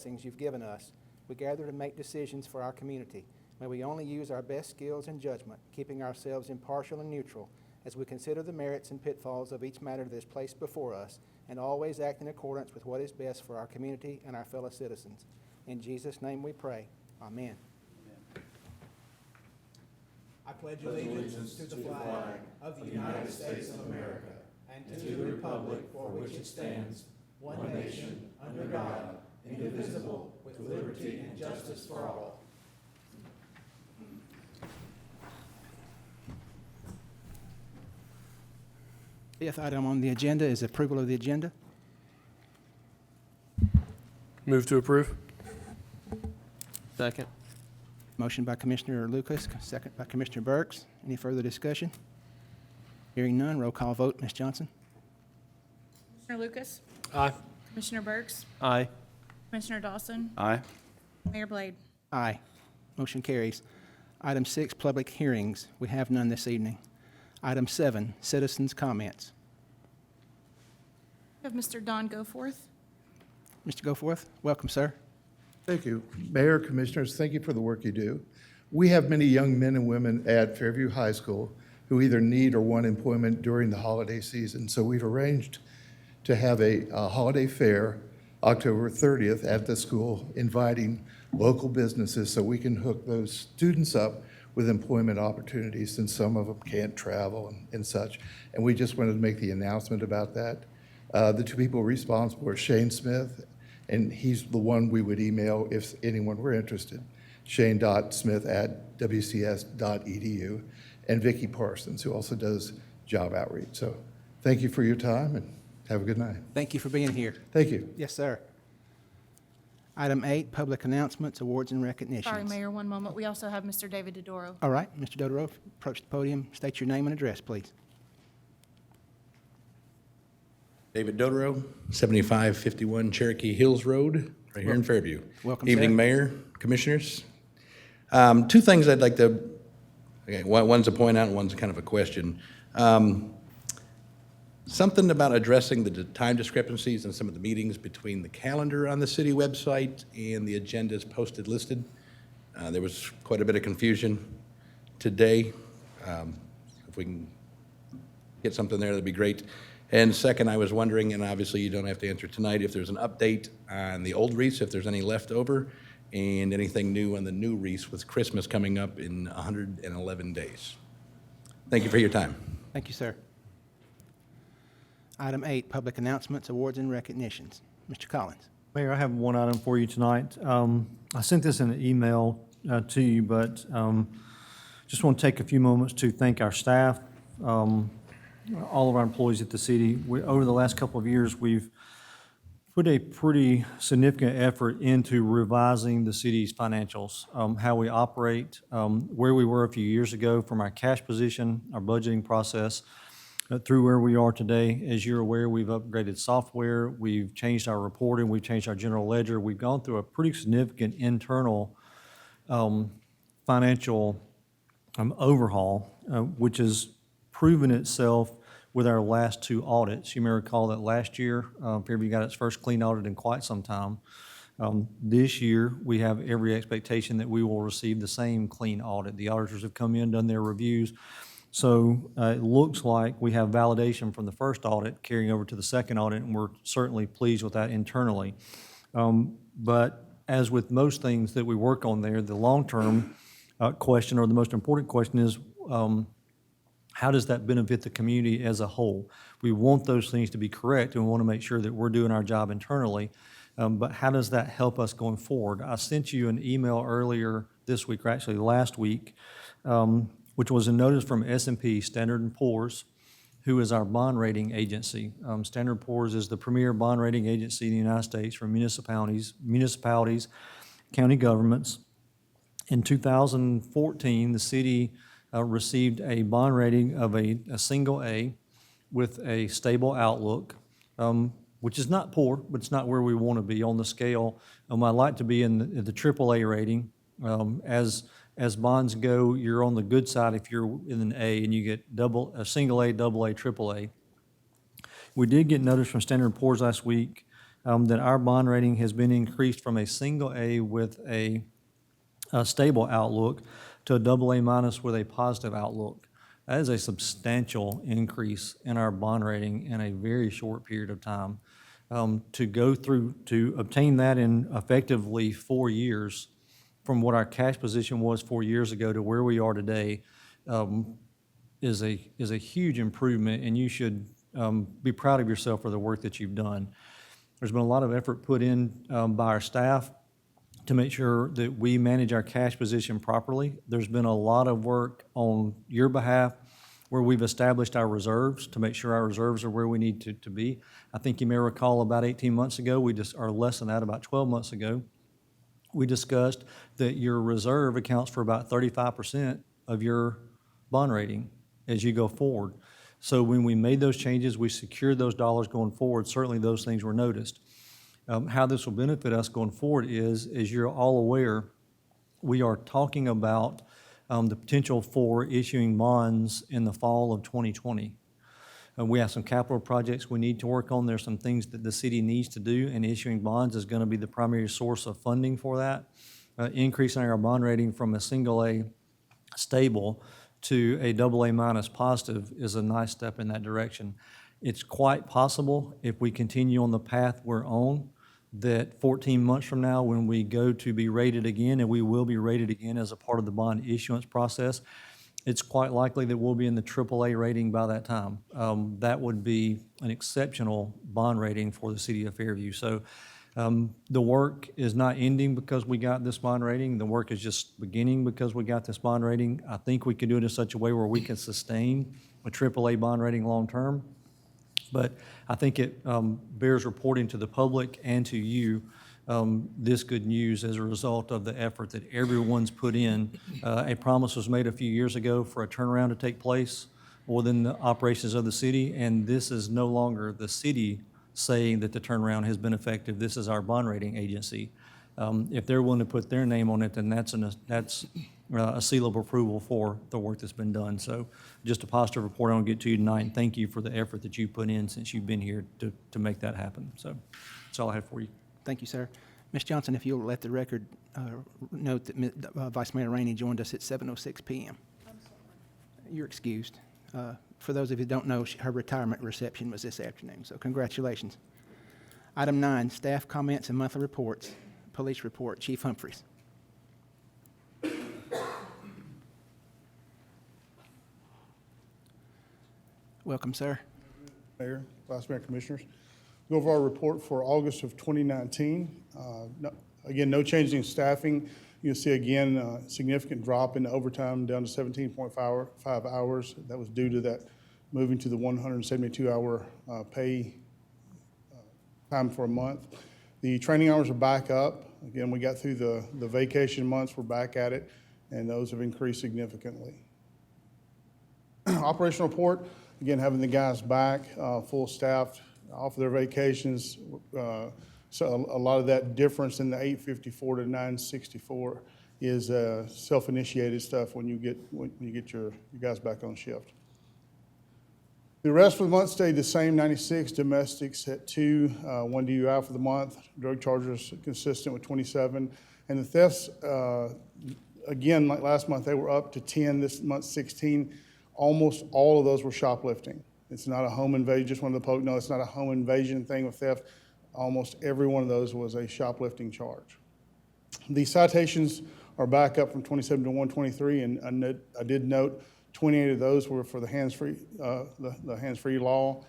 blessings you've given us, we gather to make decisions for our community. May we only use our best skills and judgment, keeping ourselves impartial and neutral as we consider the merits and pitfalls of each matter that is placed before us, and always act in accordance with what is best for our community and our fellow citizens. In Jesus' name we pray. Amen. I pledge allegiance to the flag of the United States of America and to the republic for which it stands, one nation, under God, indivisible, with liberty and justice for all. Fifth item on the agenda is approval of the agenda. Move to approve. Second. Motion by Commissioner Lucas, second by Commissioner Burks. Any further discussion? Hearing none, roll call vote. Ms. Johnson? Commissioner Lucas? Aye. Commissioner Burks? Aye. Commissioner Dawson? Aye. Mayor Blade? Aye. Motion carries. Item 6, public hearings. We have none this evening. Item 7, citizens' comments. We have Mr. Don Goforth. Mr. Goforth, welcome, sir. Thank you. Mayor, Commissioners, thank you for the work you do. We have many young men and women at Fairview High School who either need or want employment during the holiday season. So we've arranged to have a holiday fair October 30th at the school, inviting local businesses so we can hook those students up with employment opportunities, since some of them can't travel and such. And we just wanted to make the announcement about that. The two people responsible are Shane Smith, and he's the one we would email if anyone were interested, shane.smith@wcs.edu, and Vicki Parsons, who also does job outreach. So thank you for your time, and have a good night. Thank you for being here. Thank you. Yes, sir. Item 8, public announcements, awards, and recognitions. Sorry, Mayor, one moment. We also have Mr. David Dodoro. All right, Mr. Dodoro, approach the podium. State your name and address, please. David Dodoro, 7551 Cherokee Hills Road, right here in Fairview. Welcome, Evening, sir. Mayor, Commissioners. Two things I'd like to, okay, one's a point out and one's kind of a question. Something about addressing the time discrepancies in some of the meetings between the calendar on the city website and the agendas posted listed. There was quite a bit of confusion today. If we can get something there, that'd be great. And second, I was wondering, and obviously you don't have to answer tonight, if there's an update on the old wreaths, if there's any left over, and anything new on the new wreaths with Christmas coming up in 111 days. Thank you for your time. Thank you, sir. Item 8, public announcements, awards, and recognitions. Mr. Collins. Mayor, I have one item for you tonight. I sent this in an email to you, but just want to take a few moments to thank our staff, all of our employees at the city. Over the last couple of years, we've put a pretty significant effort into revising the city's financials, how we operate, where we were a few years ago from our cash position, our budgeting process, through where we are today. As you're aware, we've upgraded software, we've changed our reporting, we've changed our general ledger. We've gone through a pretty significant internal financial overhaul, which has proven itself with our last two audits. You may recall that last year, Fairview got its first clean audit in quite some time. This year, we have every expectation that we will receive the same clean audit. The auditors have come in, done their reviews. So it looks like we have validation from the first audit carrying over to the second audit, and we're certainly pleased with that internally. But as with most things that we work on there, the long-term question, or the most important question, is how does that benefit the community as a whole? We want those things to be correct, and we want to make sure that we're doing our job internally. But how does that help us going forward? I sent you an email earlier this week, or actually last week, which was a notice from S&P, Standard & Poor's, who is our bond rating agency. Standard & Poor's is the premier bond rating agency in the United States for municipalities, county governments. In 2014, the city received a bond rating of a single A with a stable outlook, which is not poor, but it's not where we want to be on the scale. I'd like to be in the AAA rating. As bonds go, you're on the good side if you're in an A, and you get a single A, double A, triple A. We did get notice from Standard & Poor's last week that our bond rating has been increased from a single A with a stable outlook to a double A minus with a positive outlook. That is a substantial increase in our bond rating in a very short period of time. To obtain that in effectively 4 years, from what our cash position was 4 years ago to where we are today, is a huge improvement, and you should be proud of yourself for the work that you've done. There's been a lot of effort put in by our staff to make sure that we manage our cash position properly. There's been a lot of work on your behalf where we've established our reserves to make sure our reserves are where we need to be. I think you may recall about 18 months ago, or less than that, about 12 months ago, we discussed that your reserve accounts for about 35% of your bond rating as you go forward. So when we made those changes, we secured those dollars going forward. Certainly those things were noticed. How this will benefit us going forward is, as you're all aware, we are talking about the potential for issuing bonds in the fall of 2020. We have some capital projects we need to work on. There's some things that the city needs to do, and issuing bonds is going to be the primary source of funding for that. Increasing our bond rating from a single A stable to a double A minus positive is a nice step in that direction. It's quite possible, if we continue on the path we're on, that 14 months from now, when we go to be rated again, and we will be rated again as a part of the bond issuance process, it's quite likely that we'll be in the AAA rating by that time. That would be an exceptional bond rating for the city of Fairview. So the work is not ending because we got this bond rating. The work is just beginning because we got this bond rating. I think we can do it in such a way where we can sustain a AAA bond rating long-term. But I think it bears reporting to the public and to you this good news as a result of the effort that everyone's put in. A promise was made a few years ago for a turnaround to take place within the operations of the city, and this is no longer the city saying that the turnaround has been effective. This is our bond rating agency. If they're willing to put their name on it, then that's a seal of approval for the work that's been done. So just a positive report I'll get to you tonight, and thank you for the effort that you put in since you've been here to make that happen. So that's all I have for you. Thank you, sir. Ms. Johnson, if you'll let the record note that Vice Mayor Rainey joined us at 7:06 p.m. You're excused. For those of you who don't know, her retirement reception was this afternoon, so congratulations. Item 9, staff comments and monthly reports. Police report, Chief Humphreys. Welcome, sir. Mayor, Vice Mayor, Commissioners. Go over our report for August of 2019. Again, no change in staffing. You'll see again a significant drop in overtime down to 17.5 hours. That was due to that moving to the 172-hour pay time for a month. The training hours are back up. Again, we got through the vacation months. We're back at it, and those have increased significantly. Operational report, again, having the guys back, full staffed, off their vacations. So a lot of that difference in the 854 to 964 is self-initiated stuff when you get your guys back on shift. The rest for the month stayed the same, 96 domestics at 2, 1 DUI for the month. Drug charges consistent with 27. And the thefts, again, like last month, they were up to 10, this month 16. Almost all of those were shoplifting. It's not a home invasion, just one of the public, no, it's not a home invasion thing with theft. Almost every one of those was a shoplifting charge. The citations are back up from 27 to 123, and I did note 28 of those were for the hands-free law.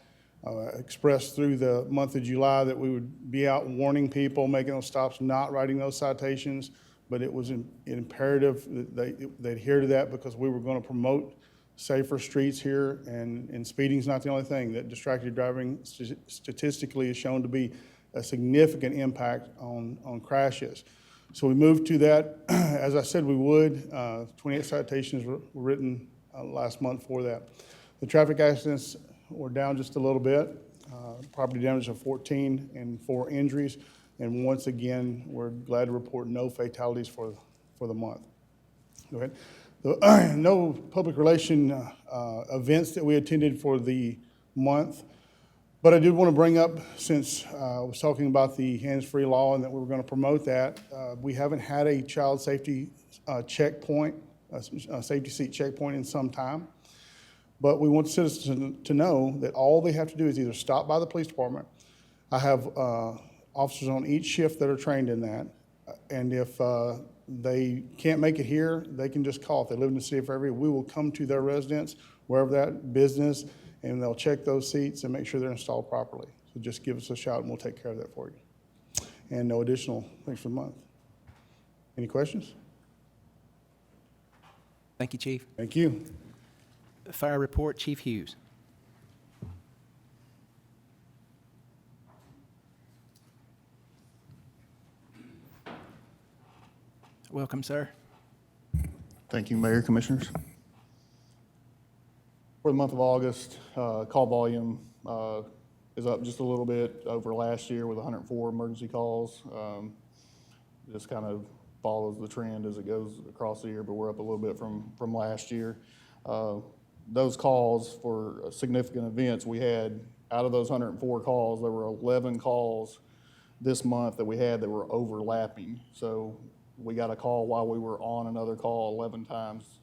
Expressed through the month of July that we would be out warning people, making those stops, not writing those citations, but it was imperative that they adhere to that because we were going to promote safer streets here, and speeding's not the only thing. That distracted driving statistically is shown to be a significant impact on crashes. So we moved to that, as I said we would. 28 citations were written last month for that. The traffic accidents were down just a little bit. Property damage of 14 and 4 injuries. And once again, we're glad to report no fatalities for the month. Go ahead. No public relation events that we attended for the month. But I did want to bring up, since I was talking about the hands-free law and that we were going to promote that, we haven't had a child safety checkpoint, a safety seat checkpoint in some time. But we want citizens to know that all they have to do is either stop by the police department. I have officers on each shift that are trained in that. And if they can't make it here, they can just call. If they live in the city of Fairview, we will come to their residence, wherever that business, and they'll check those seats and make sure they're installed properly. So just give us a shout and we'll take care of that for you. And no additional things for the month. Any questions? Thank you, Chief. Thank you. Fire report, Chief Hughes. Welcome, sir. Thank you, Mayor, Commissioners. For the month of August, call volume is up just a little bit over last year with 104 emergency calls. Just kind of follows the trend as it goes across the year, but we're up a little bit from last year. Those calls for significant events, we had, out of those 104 calls, there were 11 calls this month that we had that were overlapping. So we got a call while we were on another call 11 times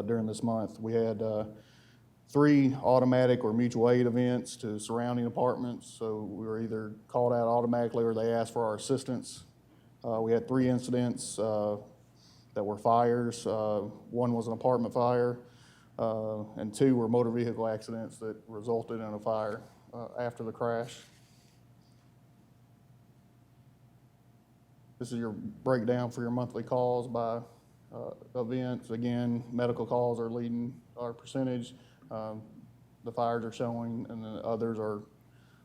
during this month. We had 3 automatic or mutual aid events to surrounding apartments. So we were either called out automatically or they asked for our assistance. We had 3 incidents that were fires. 1 was an apartment fire, and 2 were motor vehicle accidents that resulted in a fire after the crash. This is your breakdown for your monthly calls by events. Again, medical calls are leading our percentage. The fires are showing, and then others are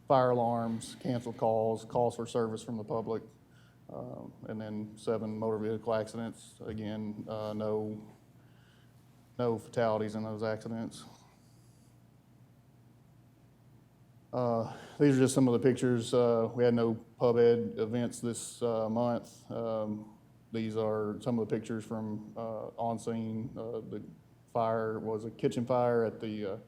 fire alarms, canceled calls, calls for service from the public, and then 7 motor vehicle accidents. Again, no fatalities in those accidents. These are just some of the pictures. We had no pub ed events this month. These are some of the pictures from on scene. The fire was a kitchen fire at the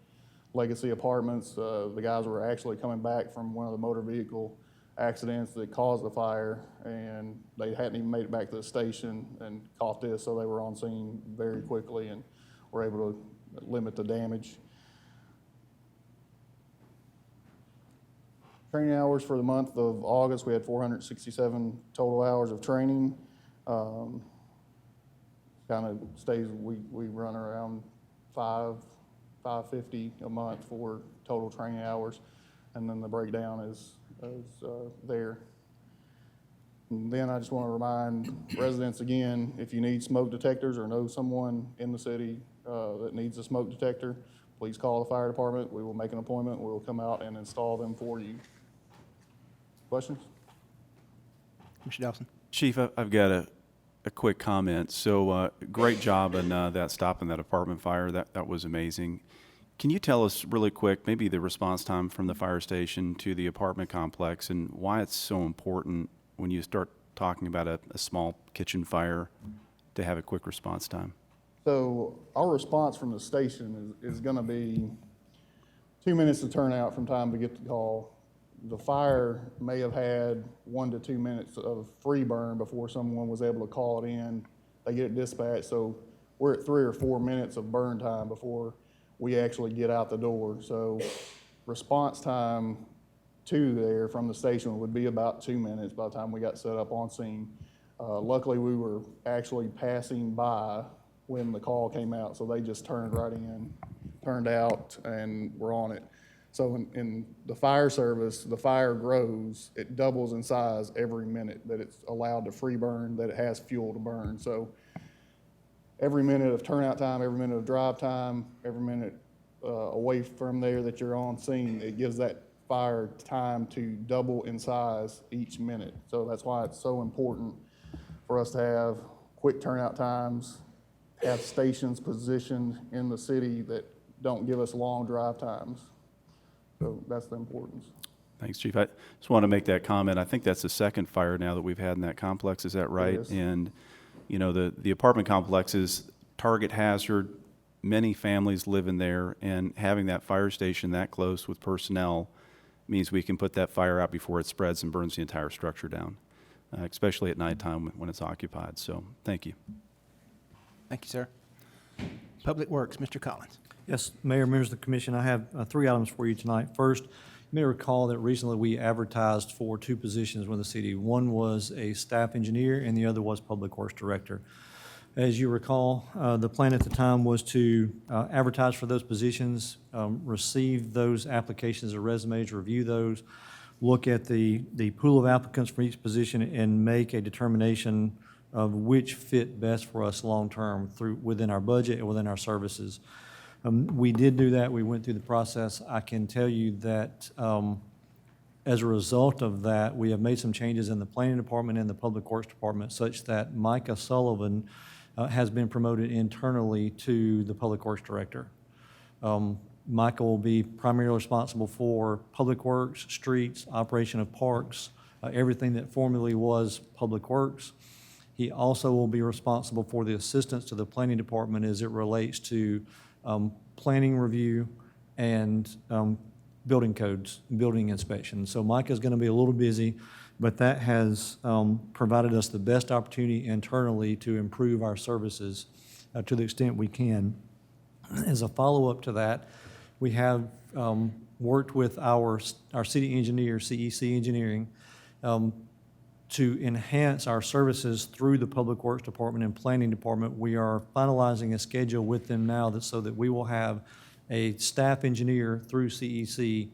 Legacy Apartments. The guys were actually coming back from one of the motor vehicle accidents that caused the fire, and they hadn't even made it back to the station and caught this, so they were on scene very quickly and were able to limit the damage. Training hours for the month of August, we had 467 total hours of training. Kind of stays, we run around 550 a month for total training hours, and then the breakdown is there. And then I just want to remind residents again, if you need smoke detectors or know someone in the city that needs a smoke detector, please call the fire department. We will make an appointment. We will come out and install them for you. Questions? Mr. Dawson. Chief, I've got a quick comment. So great job in that stopping that apartment fire. That was amazing. Can you tell us really quick, maybe the response time from the fire station to the apartment complex and why it's so important when you start talking about a small kitchen fire to have a quick response time? So our response from the station is going to be 2 minutes to turn out from time to get the call. The fire may have had 1 to 2 minutes of free burn before someone was able to call it in. They get it dispatched, so we're at 3 or 4 minutes of burn time before we actually get out the door. So response time to there from the station would be about 2 minutes by the time we got set up on scene. Luckily, we were actually passing by when the call came out, so they just turned right in, turned out, and were on it. So in the fire service, the fire grows, it doubles in size every minute that it's allowed to free burn, that it has fuel to burn. So every minute of turnout time, every minute of drive time, every minute away from there that you're on scene, it gives that fire time to double in size each minute. So that's why it's so important for us to have quick turnout times, have stations positioned in the city that don't give us long drive times. So that's the importance. Thanks, Chief. I just want to make that comment. I think that's the second fire now that we've had in that complex. Is that right? Yes. And, you know, the apartment complex is target hazard. Many families live in there, and having that fire station that close with personnel means we can put that fire out before it spreads and burns the entire structure down, especially at nighttime when it's occupied. So thank you. Thank you, sir. Public Works, Mr. Collins. Yes, Mayor, members of the commission, I have three items for you tonight. First, you may recall that recently we advertised for two positions within the city. One was a staff engineer and the other was public works director. As you recall, the plan at the time was to advertise for those positions, receive those applications or resumes, review those, look at the pool of applicants for each position, and make a determination of which fit best for us long-term within our budget and within our services. We did do that. We went through the process. I can tell you that as a result of that, we have made some changes in the planning department and the public works department such that Micah Sullivan has been promoted internally to the public works director. Micah will be primarily responsible for public works, streets, operation of parks, everything that formerly was public works. He also will be responsible for the assistance to the planning department as it relates to planning review and building codes, building inspections. So Micah's going to be a little busy, but that has provided us the best opportunity internally to improve our services to the extent we can. As a follow-up to that, we have worked with our city engineer, CEC Engineering, to enhance our services through the Public Works Department and Planning Department. We are finalizing a schedule with them now so that we will have a staff engineer through CEC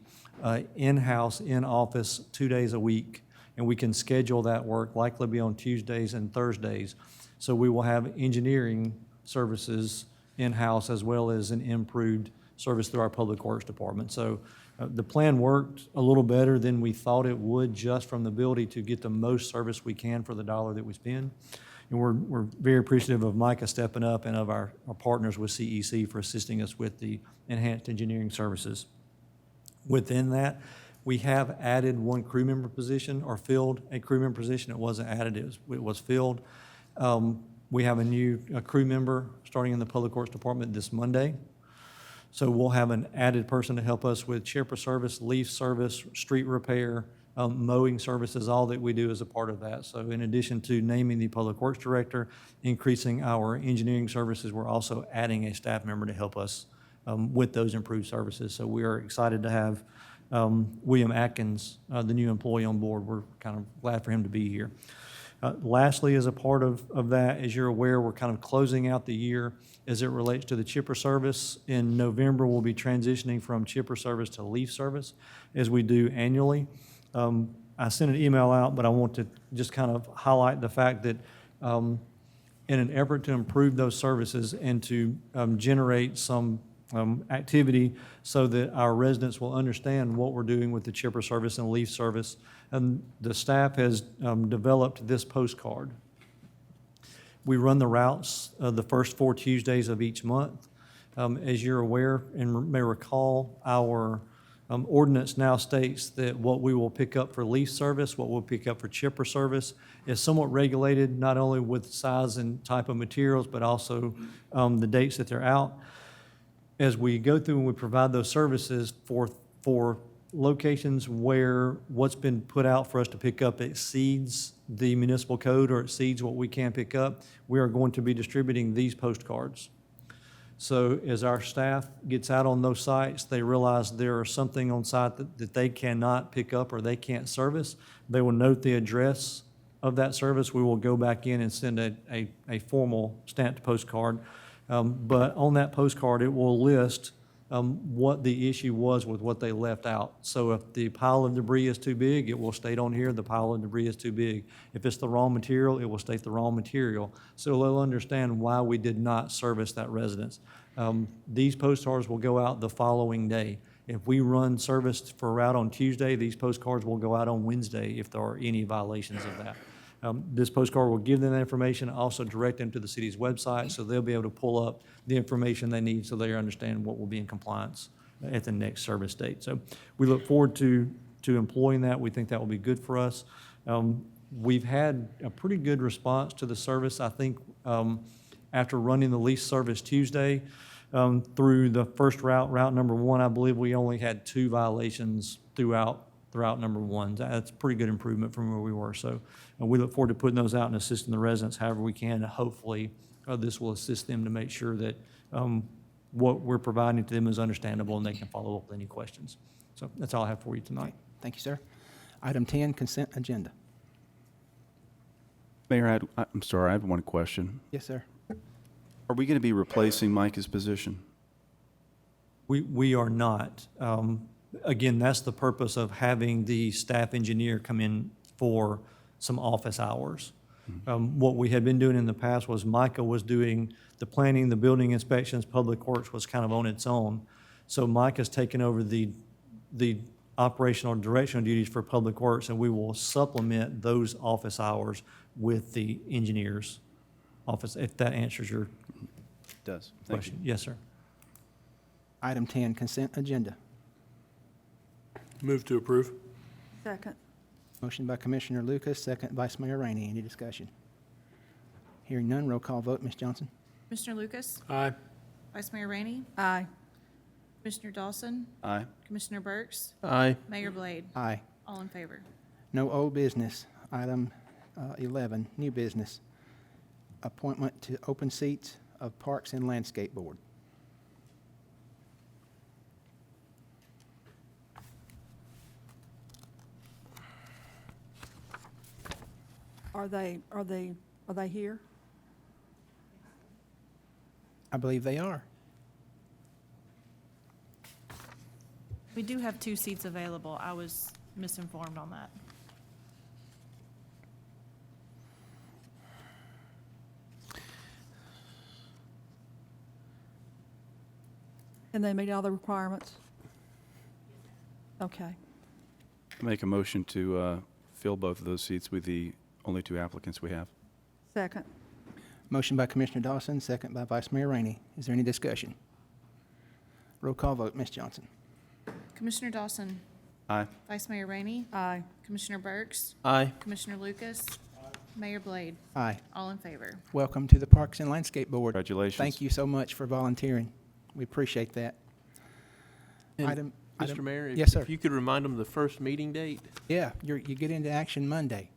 in-house, in office, 2 days a week, and we can schedule that work, likely be on Tuesdays and Thursdays. So we will have engineering services in-house as well as an improved service through our Public Works Department. So the plan worked a little better than we thought it would, just from the ability to get the most service we can for the dollar that we spend. And we're very appreciative of Micah stepping up and of our partners with CEC for assisting us with the enhanced engineering services. Within that, we have added one crew member position, or filled a crew member position. It wasn't added, it was filled. We have a new crew member starting in the Public Works Department this Monday. So we'll have an added person to help us with chipper service, leaf service, street repair, mowing services. All that we do is a part of that. So in addition to naming the Public Works Director, increasing our engineering services, we're also adding a staff member to help us with those improved services. So we are excited to have William Atkins, the new employee, on board. We're kind of glad for him to be here. Lastly, as a part of that, as you're aware, we're kind of closing out the year as it relates to the chipper service. In November, we'll be transitioning from chipper service to leaf service, as we do annually. I sent an email out, but I want to just kind of highlight the fact that in an effort to improve those services and to generate some activity so that our residents will understand what we're doing with the chipper service and leaf service, and the staff has developed this postcard. We run the routes the first 4 Tuesdays of each month. As you're aware and may recall, our ordinance now states that what we will pick up for leaf service, what we'll pick up for chipper service, is somewhat regulated, not only with size and type of materials, but also the dates that they're out. As we go through and we provide those services for locations where what's been put out for us to pick up exceeds the municipal code or exceeds what we can pick up, we are going to be distributing these postcards. So as our staff gets out on those sites, they realize there is something on site that they cannot pick up or they can't service. They will note the address of that service. We will go back in and send a formal stamped postcard. But on that postcard, it will list what the issue was with what they left out. So if the pile of debris is too big, it will state on here, the pile of debris is too big. If it's the wrong material, it will state the wrong material. So they'll understand why we did not service that residence. These postcards will go out the following day. If we run service for a route on Tuesday, these postcards will go out on Wednesday if there are any violations of that. This postcard will give them that information, also direct them to the city's website, so they'll be able to pull up the information they need so they understand what will be in compliance at the next service date. So we look forward to employing that. We think that will be good for us. We've had a pretty good response to the service. I think after running the lease service Tuesday, Through the first route, route number 1, I believe we only had 2 violations throughout number 1. That's a pretty good improvement from where we were. So we look forward to putting those out and assisting the residents however we can. And hopefully, this will assist them to make sure that what we're providing to them is understandable and they can follow up with any questions. So that's all I have for you tonight. Thank you, sir. Item 10, consent agenda. Mayor, I'm sorry, I have one question. Yes, sir. Are we going to be replacing Micah's position? We are not. Again, that's the purpose of having the staff engineer come in for some office hours. What we had been doing in the past was Micah was doing the planning, the building inspections, Public Works was kind of on its own. So Micah's taken over the operational and directional duties for Public Works, and we will supplement those office hours with the engineer's office, if that answers your It does. Thank you. question. Yes, sir. Item 10, consent agenda. Move to approve. Second. Motion by Commissioner Lucas, second Vice Mayor Rainey. Any discussion? Hearing none, roll call vote. Ms. Johnson? Commissioner Lucas? Aye. Vice Mayor Rainey? Aye. Commissioner Dawson? Aye. Commissioner Burks? Aye. Mayor Blade? Aye. All in favor? No old business. Item 11, new business. Appointment to open seats of Parks and Landscape Board. Are they here? I believe they are. We do have 2 seats available. I was misinformed on that. And they meet all the requirements? Okay. Make a motion to fill both of those seats with the only 2 applicants we have. Second. Motion by Commissioner Dawson, second by Vice Mayor Rainey. Is there any discussion? Roll call vote. Ms. Johnson? Commissioner Dawson? Aye. Vice Mayor Rainey? Aye. Commissioner Burks? Aye. Commissioner Lucas? Mayor Blade? Aye. All in favor? Welcome to the Parks and Landscape Board. Congratulations. Thank you so much for volunteering. We appreciate that. And Mr. Item- Mayor? Yes, sir. If you could remind them the first meeting date? Yeah, you get into action Monday.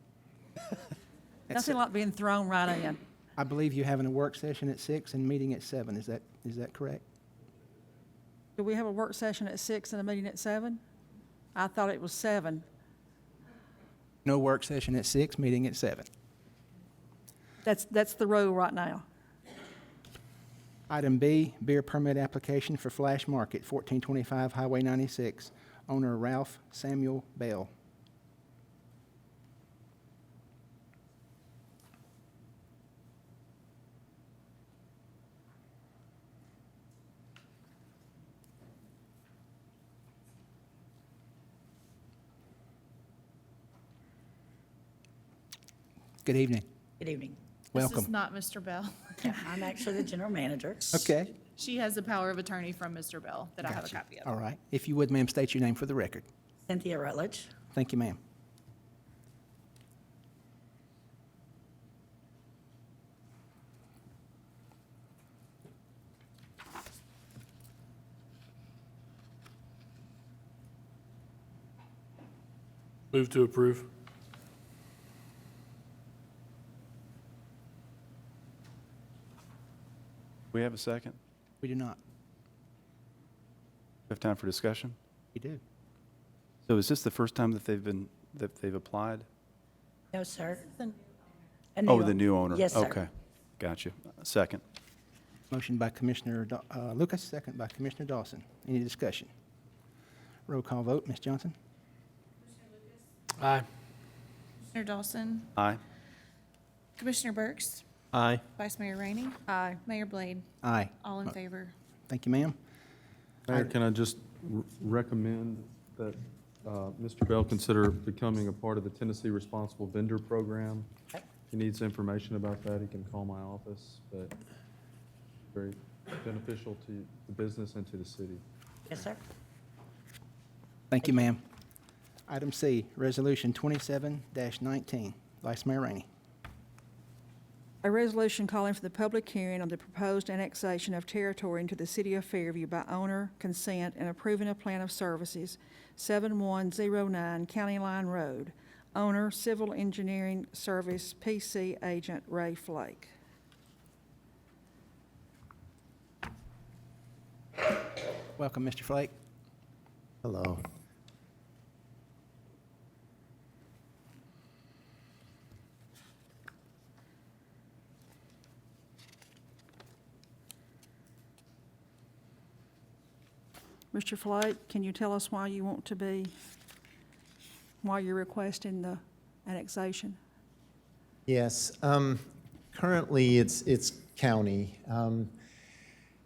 Nothing like being thrown right in. I believe you're having a work session at 6 and meeting at 7. Is that correct? Do we have a work session at 6 and a meeting at 7? I thought it was 7. No work session at 6, meeting at 7. That's the rule right now. Item B, beer permit application for Flash Market, 1425 Highway 96. Owner Ralph Samuel Bell. Good evening. Good evening. This Welcome. is not Mr. Bell. I'm actually the general manager. Okay. She has the power of attorney from Mr. Bell that I have a Gotcha. copy of. All right. If you would, ma'am, state your name for the record. Cynthia Rutledge. Thank you, ma'am. Move to approve. We have a second? We do not. We have time for discussion? We do. So is this the first time that they've applied? No, sir. Oh, the new owner? Yes, sir. Okay, gotcha. Second. Motion by Commissioner Lucas, second by Commissioner Dawson. Any discussion? Roll call vote. Ms. Johnson? Aye. Commissioner Dawson? Aye. Commissioner Burks? Aye. Vice Mayor Rainey? Aye. Mayor Blade? Aye. All in favor? Thank you, ma'am. Mayor, can I just recommend that Mr. Bell consider becoming a part of the Tennessee Responsible Vendor Program? Okay. If he needs information about that, he can call my office, but very beneficial to the business and to the city. Yes, sir. Thank you, ma'am. Item C, Resolution 27-19. Vice Mayor Rainey. A resolution calling for the public hearing on the proposed annexation of territory into the city of Fairview by owner consent and approving a plan of services, 7109 County Line Road. Owner, Civil Engineering Service, PC Agent Ray Flake. Welcome, Mr. Flake. Hello. Mr. Flake, can you tell us why you're requesting the annexation? Yes, currently it's county.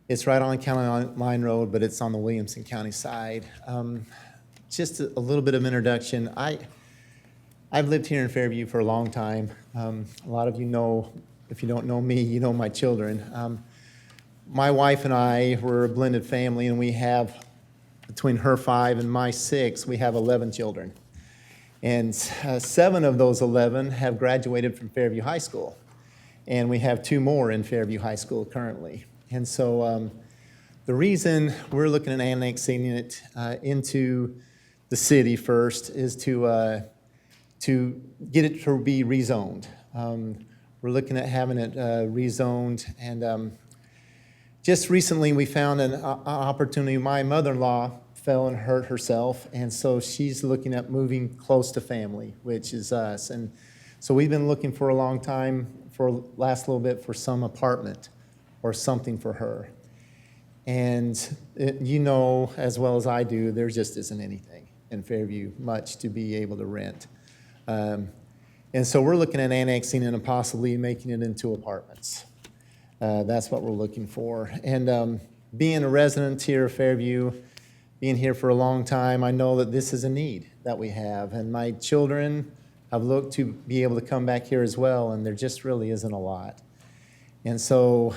It's right on County Line Road, but it's on the Williamson County side. Just a little bit of introduction. I've lived here in Fairview for a long time. A lot of you know, if you don't know me, you know my children. My wife and I were a blended family, and we have, between her 5 and my 6, we have 11 children. And 7 of those 11 have graduated from Fairview High School. And we have 2 more in Fairview High School currently. And so the reason we're looking at annexing it into the city first is to get it to be rezoned. We're looking at having it rezoned, and just recently we found an opportunity. My mother-in-law fell and hurt herself, and so she's looking at moving close to family, which is us. And so we've been looking for a long time, for last little bit, for some apartment or something for her. And you know as well as I do, there just isn't anything in Fairview much to be able to rent. And so we're looking at annexing it and possibly making it into apartments. That's what we're looking for. And being a resident here of Fairview, being here for a long time, I know that this is a need that we have. And my children have looked to be able to come back here as well, and there just really isn't a lot. And so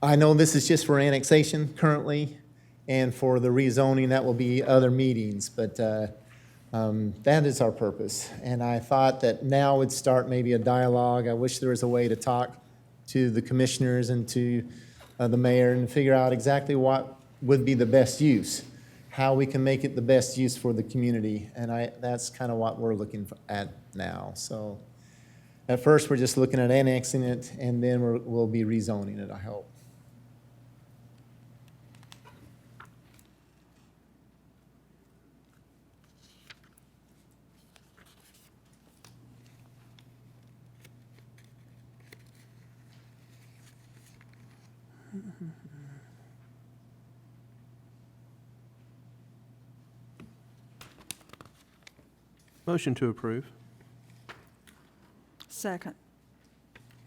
I know this is just for annexation currently, and for the rezoning, that will be other meetings, but that is our purpose. And I thought that now would start maybe a dialogue. I wish there was a way to talk to the commissioners and to the mayor and figure out exactly what would be the best use, how we can make it the best use for the community. And that's kind of what we're looking at now. So at first, we're just looking at annexing it, and then we'll be rezoning it, I hope. Motion to approve. Second.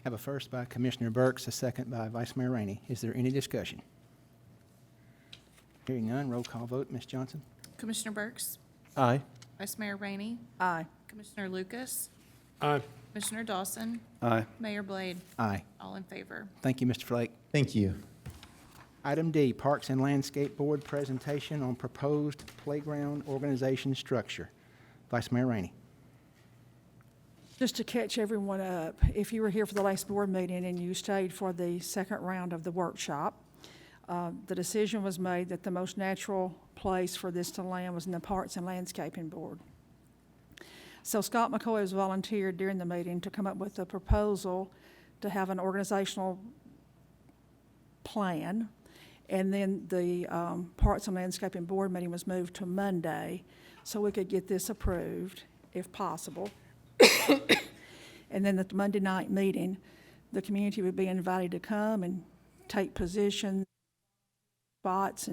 Have a first by Commissioner Burks, a second by Vice Mayor Rainey. Is there any discussion? Hearing none, roll call vote. Ms. Johnson? Commissioner Burks? Aye. Vice Mayor Rainey? Aye. Commissioner Lucas? Aye. Commissioner Dawson? Aye. Mayor Blade? Aye. All in favor. Thank you, Mr. Flake. Thank you. Item D, Parks and Landscape Board presentation on proposed playground organization structure. Vice Mayor Rainey. Just to catch everyone up, if you were here for the last board meeting and you stayed for the second round of the workshop, the decision was made that the most natural place for this to land was in the Parks and Landscaping Board. So Scott McCoy has volunteered during the meeting to come up with a proposal to have an organizational plan. And then the Parks and Landscaping Board meeting was moved to Monday so we could get this approved, if possible. And then at the Monday night meeting, the community would be invited to come and take positions, spots,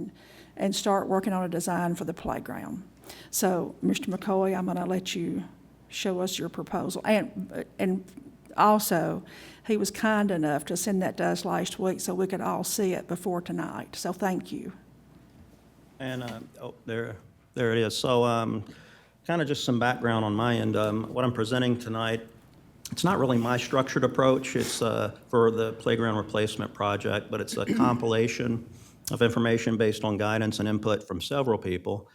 and start working on a design for the playground. So, Mr. McCoy, I'm going to let you show us your proposal. And also, he was kind enough to send that to us last week so we could all see it before tonight. So thank you. And, there it is. So kind of just some background on my end. What I'm presenting tonight, it's not really my structured approach. It's for the playground replacement project, but it's a compilation of information based on guidance and input from several people.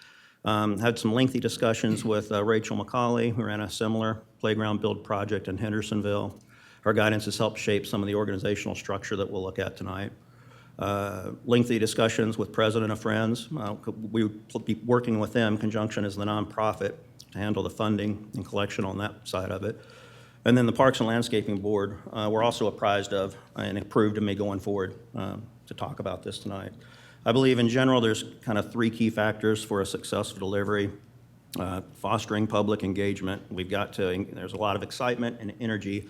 Had some lengthy discussions with Rachel McCauley, who ran a similar playground build project in Hendersonville. Her guidance has helped shape some of the organizational structure that we'll look at tonight. Lengthy discussions with President of Friends. We will be working with them in conjunction as the nonprofit to handle the funding and collection on that side of it. And then the Parks and Landscaping Board, we're also apprised of and approved of me going forward to talk about this tonight. I believe in general there's kind of three key factors for a successful delivery. Fostering public engagement. There's a lot of excitement and energy.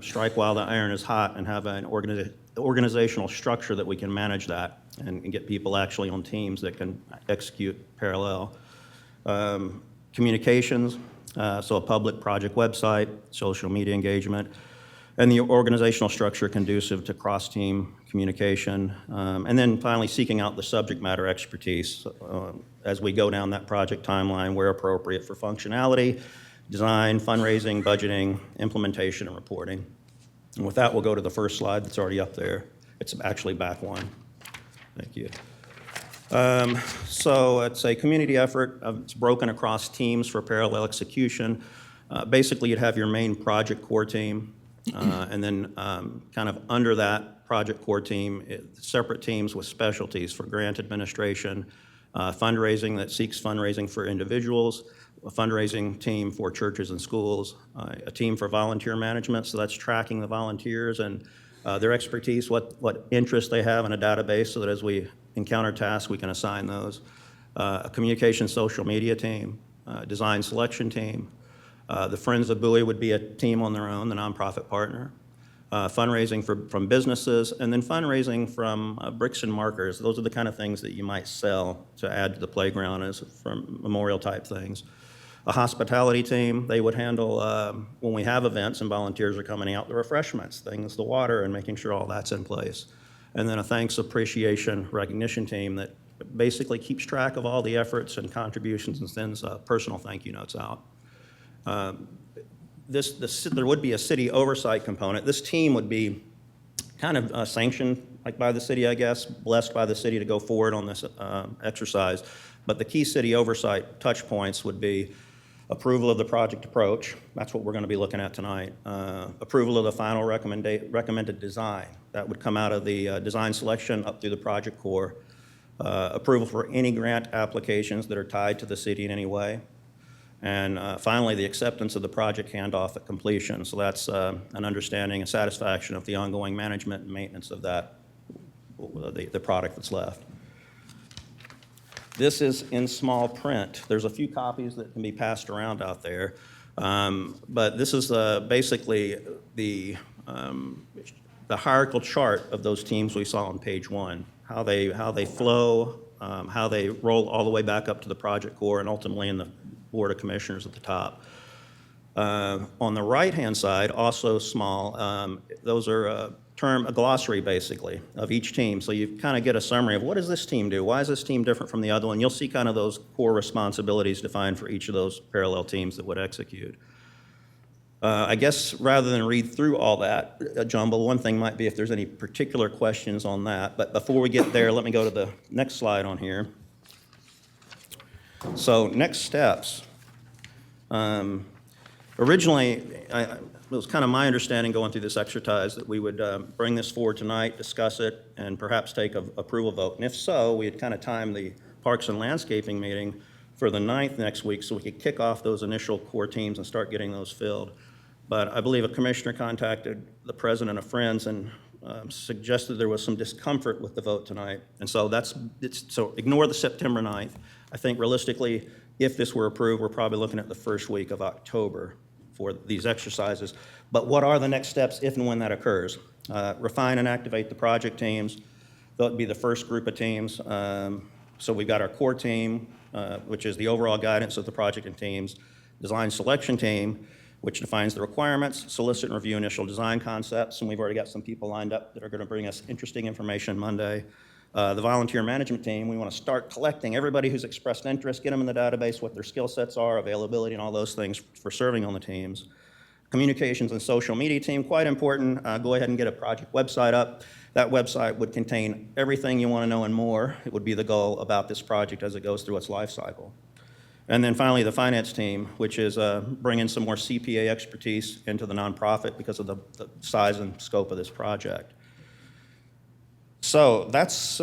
Strike while the iron is hot and have an organizational structure that we can manage that and get people actually on teams that can execute parallel. Communications, so a public project website, social media engagement, and the organizational structure conducive to cross-team communication. And then finally, seeking out the subject matter expertise as we go down that project timeline where appropriate for functionality, design, fundraising, budgeting, implementation, and reporting. And with that, we'll go to the first slide that's already up there. It's actually back one. Thank you. So it's a community effort. It's broken across teams for parallel execution. Basically, you'd have your main project core team, and then kind of under that project core team, separate teams with specialties for grant administration, fundraising that seeks fundraising for individuals, a fundraising team for churches and schools, a team for volunteer management, so that's tracking the volunteers and their expertise, what interest they have in a database so that as we encounter tasks, we can assign those. A communication social media team, design selection team. The Friends of Bowie would be a team on their own, the nonprofit partner. Fundraising from businesses, and then fundraising from bricks and markers. Those are the kind of things that you might sell to add to the playground as from memorial type things. A hospitality team, they would handle, when we have events and volunteers are coming out, the refreshments, things, the water, and making sure all that's in place. And then a thanks, appreciation, recognition team that basically keeps track of all the efforts and contributions and sends personal thank you notes out. There would be a city oversight component. This team would be kind of sanctioned like by the city, I guess, blessed by the city to go forward on this exercise. But the key city oversight touch points would be approval of the project approach. That's what we're going to be looking at tonight. Approval of the final recommended design. That would come out of the design selection up through the project core. Approval for any grant applications that are tied to the city in any way. And finally, the acceptance of the project handoff at completion. So that's an understanding and satisfaction of the ongoing management and maintenance of that, the product that's left. This is in small print. There's a few copies that can be passed around out there. But this is basically the hierarchical chart of those teams we saw on page one, how they flow, how they roll all the way back up to the project core and ultimately in the Board of Commissioners at the top. On the right-hand side, also small, those are a glossary basically of each team. So you kind of get a summary of what does this team do? Why is this team different from the other one? You'll see kind of those core responsibilities defined for each of those parallel teams that would execute. I guess rather than read through all that jumble, one thing might be if there's any particular questions on that. But before we get there, let me go to the next slide on here. So next steps. Originally, it was kind of my understanding going through this exercise that we would bring this forward tonight, discuss it, and perhaps take an approval vote. And if so, we had kind of timed the Parks and Landscaping meeting for the 9th next week so we could kick off those initial core teams and start getting those filled. But I believe a commissioner contacted the president of Friends and suggested there was some discomfort with the vote tonight. And so so ignore the September 9th. I think realistically, if this were approved, we're probably looking at the first week of October for these exercises. But what are the next steps if and when that occurs? Refine and activate the project teams. That would be the first group of teams. So we've got our core team, which is the overall guidance of the project and teams. Design selection team, which defines the requirements, solicit and review initial design concepts, and we've already got some people lined up that are going to bring us interesting information Monday. The volunteer management team, we want to start collecting everybody who's expressed interest, get them in the database, what their skill sets are, availability, and all those things for serving on the teams. Communications and social media team, quite important. Go ahead and get a project website up. That website would contain everything you want to know and more. It would be the goal about this project as it goes through its life cycle. And then finally, the finance team, which is bringing some more CPA expertise into the nonprofit because of the size and scope of this project. So that's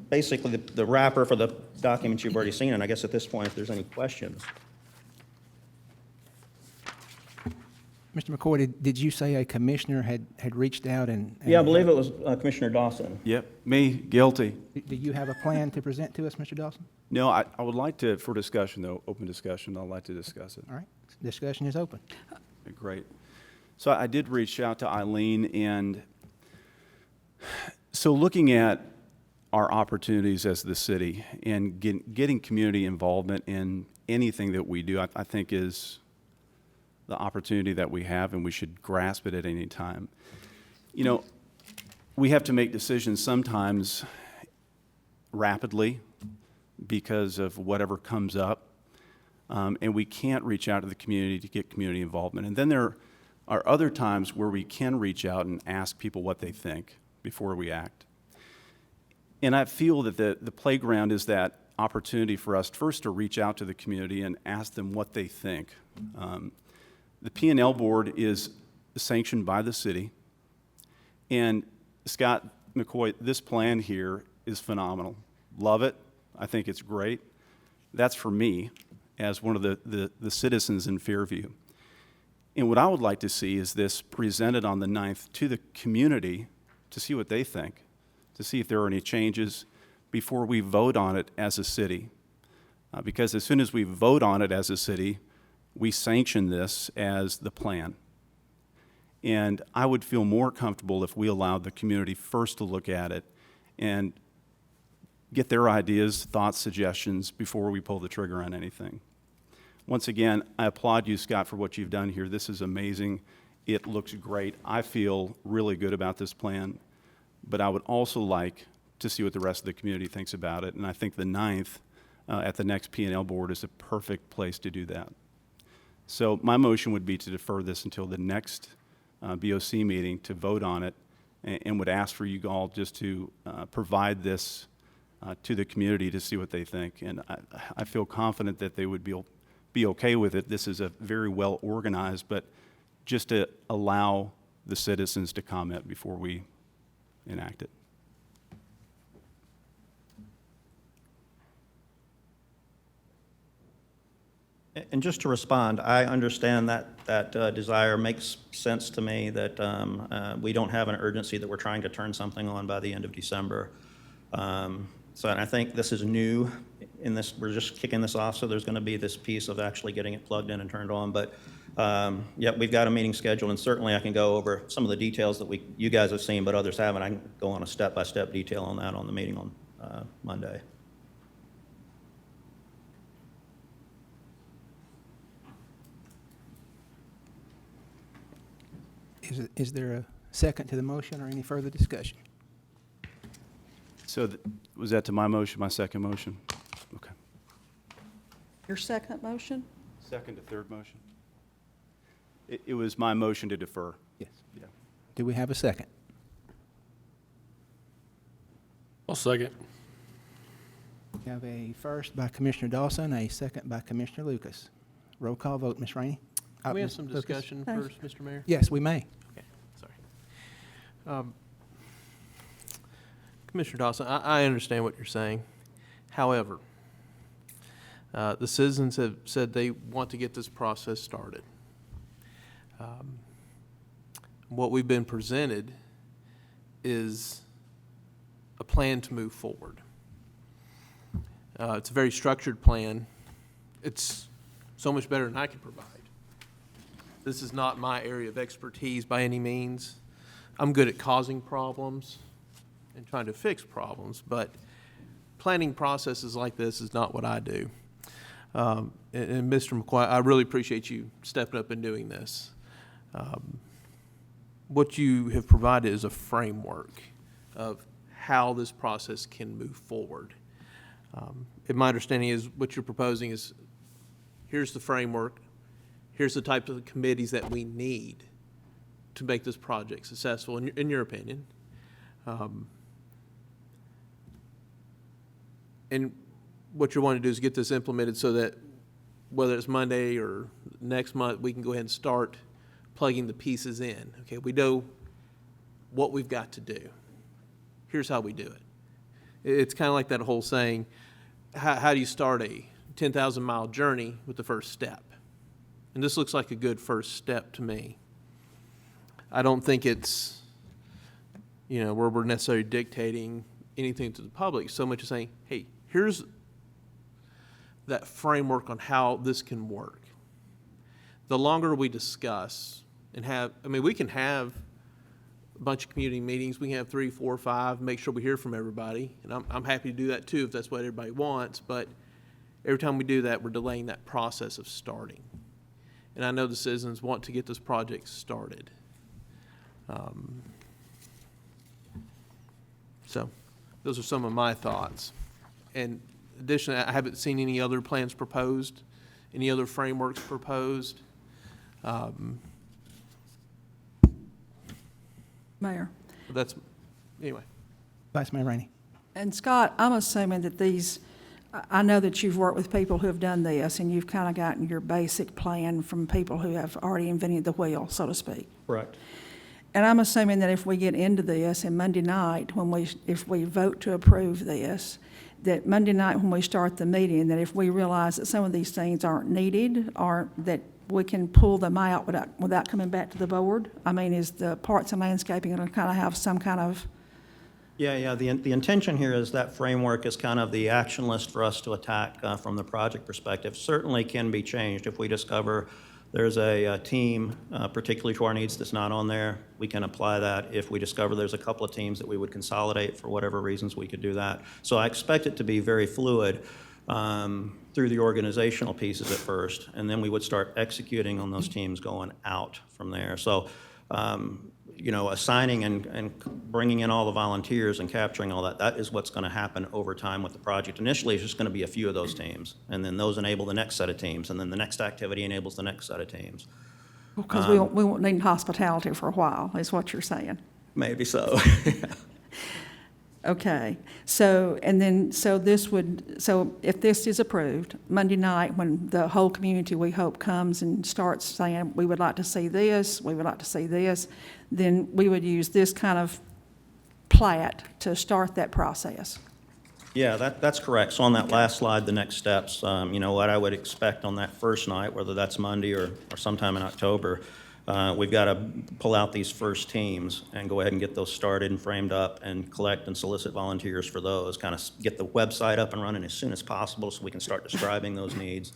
basically the wrapper for the documents you've already seen, and I guess at this point, if there's any questions. Mr. McCoy, did you say a commissioner had reached out and? Yeah, I believe it was Commissioner Dawson. Yep, me, guilty. Do you have a plan to present to us, Mr. Dawson? No, I would like to, for discussion though, open discussion, I'd like to discuss it. All right, discussion is open. Great. So I did reach out to Eileen, and so looking at our opportunities as the city and getting community involvement in anything that we do, I think is the opportunity that we have, and we should grasp it at any time. You know, we have to make decisions sometimes rapidly because of whatever comes up, and we can't reach out to the community to get community involvement. And then there are other times where we can reach out and ask people what they think before we act. And I feel that the playground is that opportunity for us first to reach out to the community and ask them what they think. The P&L board is sanctioned by the city. And Scott McCoy, this plan here is phenomenal. Love it. I think it's great. That's for me as one of the citizens in Fairview. And what I would like to see is this presented on the 9th to the community to see what they think, to see if there are any changes before we vote on it as a city. Because as soon as we vote on it as a city, we sanction this as the plan. And I would feel more comfortable if we allowed the community first to look at it and get their ideas, thoughts, suggestions before we pull the trigger on anything. Once again, I applaud you, Scott, for what you've done here. This is amazing. It looks great. I feel really good about this plan, but I would also like to see what the rest of the community thinks about it. And I think the 9th at the next P&L board is a perfect place to do that. So my motion would be to defer this until the next BOC meeting to vote on it, and would ask for you all just to provide this to the community to see what they think. And I feel confident that they would be okay with it. This is a very well organized, but just to allow the citizens to comment before we enact it. And just to respond, I understand that desire makes sense to me, that we don't have an urgency that we're trying to turn something on by the end of December. So and I think this is new in this, we're just kicking this off, so there's going to be this piece of actually getting it plugged in and turned on. But yeah, we've got a meeting scheduled, and certainly I can go over some of the details that you guys have seen, but others haven't. I can go on a step-by-step detail on that on the meeting on Monday. Is there a second to the motion or any further discussion? So was that to my motion, my second motion? Okay. Your second motion? Second to third motion? It was my motion to defer. Yes. Yeah. Do we have a second? I'll second. We have a first by Commissioner Dawson, a second by Commissioner Lucas. Roll call vote, Ms. Rainey. Can we have Ms. some Lucas? discussion first, Mr. Mayor? Yes, we may. Okay, sorry. Commissioner Dawson, I understand what you're saying. However, the citizens have said they want to get this process started. What we've been presented is a plan to move forward. It's a very structured plan. It's so much better than I can provide. This is not my area of expertise by any means. I'm good at causing problems and trying to fix problems, but planning processes like this is not what I do. And Mr. McCoy, I really appreciate you stepping up and doing this. What you have provided is a framework of how this process can move forward. And my understanding is what you're proposing is, here's the framework, here's the types of committees that we need to make this project successful, in your opinion. And what you're wanting to do is get this implemented so that whether it's Monday or next month, we can go ahead and start plugging the pieces in. Okay, we know what we've got to do. Here's how we do it. It's kind of like that whole saying, how do you start a 10,000-mile journey with the first step? And this looks like a good first step to me. I don't think it's, where we're necessarily dictating anything to the public so much as saying, hey, here's that framework on how this can work. The longer we discuss and we can have a bunch of community meetings. We can have 3, 4, 5, make sure we hear from everybody. And I'm happy to do that too if that's what everybody wants. But every time we do that, we're delaying that process of starting. And I know the citizens want to get this project started. So those are some of my thoughts. And additionally, I haven't seen any other plans proposed, any other frameworks proposed. Mayor. Anyway. Vice Mayor Rainey. And Scott, I'm assuming that I know that you've worked with people who have done this, and you've kind of gotten your basic plan from people who have already invented the wheel, so to speak. Correct. And I'm assuming that if we get into this, and Monday night, if we vote to approve this, that Monday night when we start the meeting, that if we realize that some of these things aren't needed, or that we can pull them out without coming back to the board? I mean, is the parts and landscaping going to kind of have some kind of? Yeah. The intention here is that framework is kind of the action list for us to attack from the project perspective. Certainly can be changed if we discover there's a team, particularly to our needs, that's not on there. We can apply that. If we discover there's a couple of teams that we would consolidate for whatever reasons, we could do that. So I expect it to be very fluid through the organizational pieces at first, and then we would start executing on those teams going out from there. So, assigning and bringing in all the volunteers and capturing all that is what's going to happen over time with the project. Initially, it's just going to be a few of those teams, and then those enable the next set of teams, and then the next activity enables the next set of teams. Because we won't need hospitality for a while, is what you're saying. Maybe so. Okay, so if this is approved, Monday night, when the whole community, we hope, comes and starts saying, we would like to see this, we would like to see this, then we would use this kind of plat to start that process. Yeah, that's correct. So on that last slide, the next steps, what I would expect on that first night, whether that's Monday or sometime in October, we've got to pull out these first teams and go ahead and get those started and framed up and collect and solicit volunteers for those, kind of get the website up and running as soon as possible so we can start describing those needs.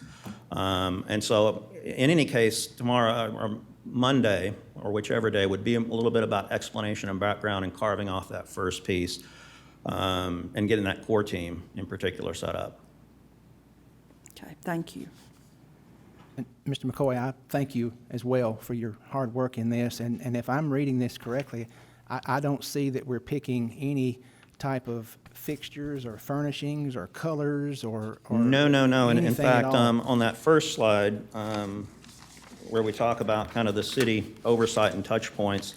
And so in any case, tomorrow or Monday or whichever day would be a little bit about explanation and background and carving off that first piece and getting that core team in particular set up. Okay, thank you. And Mr. McCoy, I thank you as well for your hard work in this. And if I'm reading this correctly, I don't see that we're picking any type of fixtures or furnishings or colors or No. And in anything at fact, all. on that first slide, where we talk about kind of the city oversight and touch points,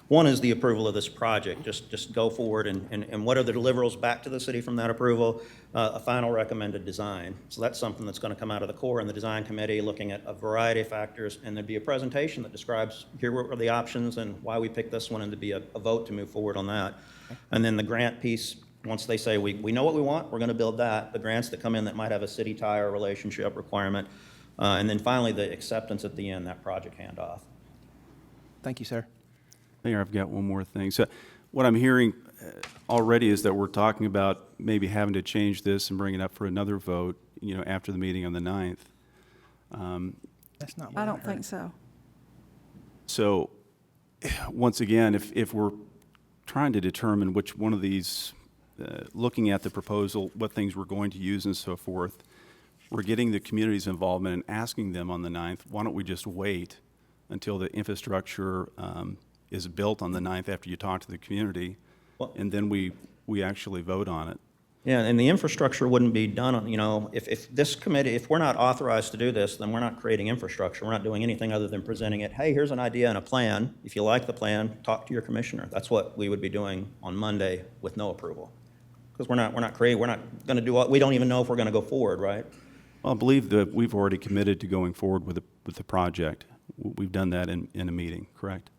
one is the approval of this project. Just go forward and what are the deliverables back to the city from that approval? A final recommended design. So that's something that's going to come out of the core and the design committee looking at a variety of factors, and there'd be a presentation that describes here what are the options and why we picked this one, and to be a vote to move forward on that. And then the grant piece, once they say we know what we want, we're going to build that. The grants that come in that might have a city tie or relationship requirement. And then finally the acceptance at the end, that project handoff. Thank you, sir. Mayor, I've got one more thing. So what I'm hearing already is that we're talking about maybe having to change this and bring it up for another vote, after the meeting on the 9th. That's not what I don't heard. think so. So once again, if we're trying to determine which one of these, looking at the proposal, what things we're going to use and so forth, we're getting the community's involvement and asking them on the 9th, why don't we just wait until the infrastructure is built on the 9th after you talk to the community, and then we actually vote on it. Yeah, and the infrastructure wouldn't be done on, if this committee, if we're not authorized to do this, then we're not creating infrastructure. We're not doing anything other than presenting it. Hey, here's an idea and a plan. If you like the plan, talk to your commissioner. That's what we would be doing on Monday with no approval. Because we're not going to do, we don't even know if we're going to go forward, right? Well, I believe that we've already committed to going forward with the project. We've done that in a meeting, correct?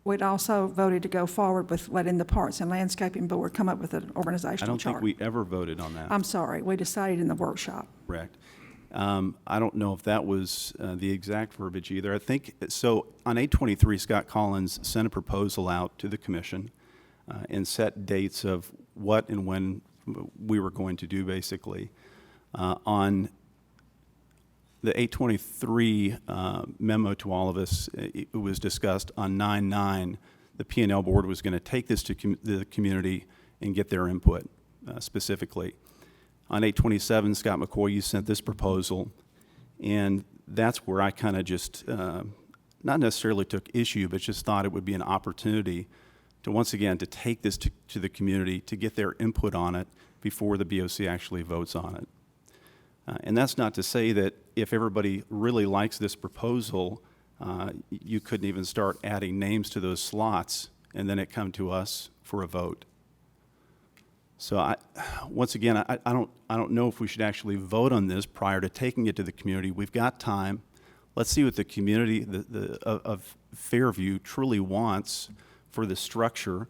We'd also voted to go forward with letting the Parks and Landscaping Board come up with an I organizational don't chart. think we ever voted on that. I'm sorry, we decided in the workshop. Correct. I don't know if that was the exact verbiage either. I think, so on 8/23, Scott Collins sent a proposal out to the commission and set dates of what and when we were going to do, basically. On the 8/23 memo to all of us, it was discussed on 9/9, the P&L board was going to take this to the community and get their input specifically. On 8/27, Scott McCoy, you sent this proposal, and that's where I kind of just, not necessarily took issue, but just thought it would be an opportunity to, once again, to take this to the community, to get their input on it before the BOC actually votes on it. And that's not to say that if everybody really likes this proposal, you couldn't even start adding names to those slots and then it come to us for a vote. So once again, I don't know if we should actually vote on this prior to taking it to the community. We've got time. Let's see what the community of Fairview truly wants for the structure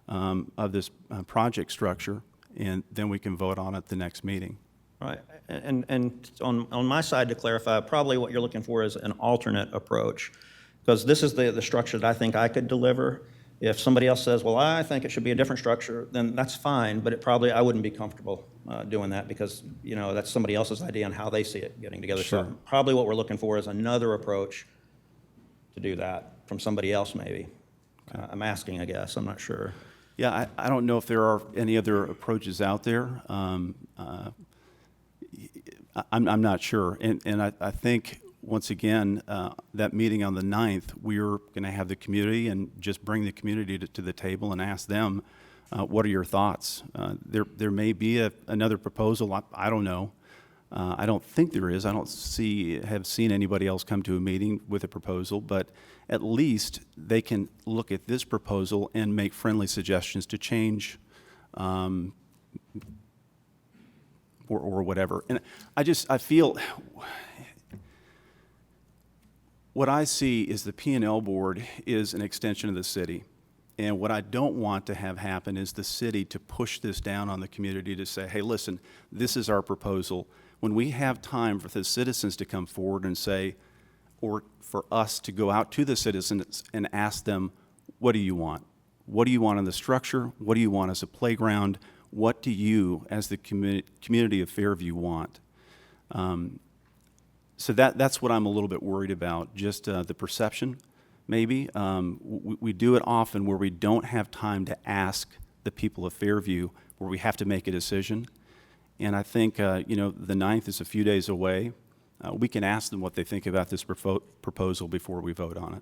of this project structure, and then we can vote on it the next meeting. Right, and on my side, to clarify, probably what you're looking for is an alternate approach, because this is the structure that I think I could deliver. If somebody else says, well, I think it should be a different structure, then that's fine, but I wouldn't be comfortable doing that because, that's somebody else's idea on how they see it getting together. Sure. So probably what we're looking for is another approach to do that from somebody else maybe. I'm asking, I guess, I'm not sure. Yeah, I don't know if there are any other approaches out there. I'm not sure. And I think, once again, that meeting on the 9th, we're going to have the community and just bring the community to the table and ask them, what are your thoughts? There may be another proposal. I don't know. I don't think there is. I don't have seen anybody else come to a meeting with a proposal, but at least they can look at this proposal and make friendly suggestions to change or whatever. And I feel what I see is the P&L board is an extension of the city. And what I don't want to have happen is the city to push this down on the community to say, hey, listen, this is our proposal. When we have time for the citizens to come forward and say, or for us to go out to the citizens and ask them, what do you want? What do you want in the structure? What do you want as a playground? What do you, as the community of Fairview, want? So that's what I'm a little bit worried about, just the perception, maybe. We do it often where we don't have time to ask the people of Fairview, where we have to make a decision. And I think, the 9th is a few days away. We can ask them what they think about this proposal before we vote on it.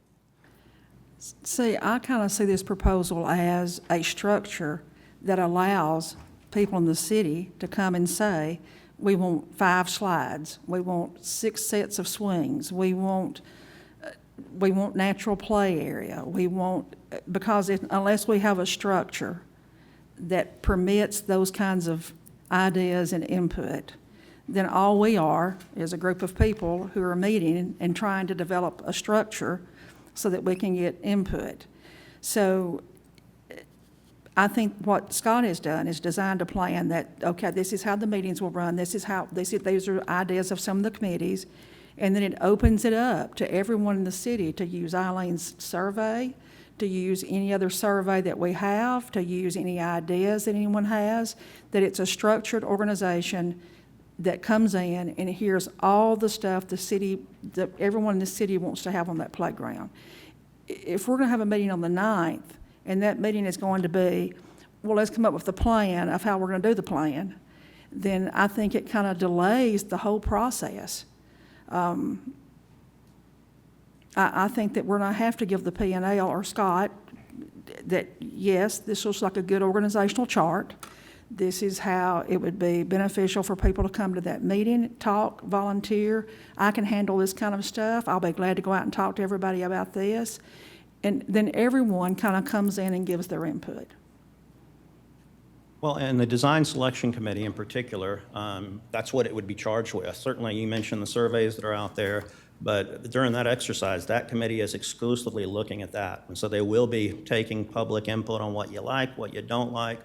See, I kind of see this proposal as a structure that allows people in the city to come and say, we want 5 slides, we want 6 sets of swings, we want natural play area, because unless we have a structure that permits those kinds of ideas and input, then all we are is a group of people who are meeting and trying to develop a structure so that we can get input. So I think what Scott has done is designed a plan that, okay, this is how the meetings will run, these are ideas of some of the committees, and then it opens it up to everyone in the city to use Eileen's survey, to use any other survey that we have, to use any ideas that anyone has, that it's a structured organization that comes in and hears all the stuff that everyone in the city wants to have on that playground. If we're going to have a meeting on the 9th, and that meeting is going to be, well, let's come up with a plan of how we're going to do the plan, then I think it kind of delays the whole process. I think that we're going to have to give the P&L or Scott that, yes, this looks like a good organizational chart. This is how it would be beneficial for people to come to that meeting, talk, volunteer. I can handle this kind of stuff. I'll be glad to go out and talk to everybody about this. And then everyone kind of comes in and gives their input. Well, and the design selection committee in particular, that's what it would be charged with. Certainly, you mentioned the surveys that are out there, but during that exercise, that committee is exclusively looking at that. And so they will be taking public input on what you like, what you don't like,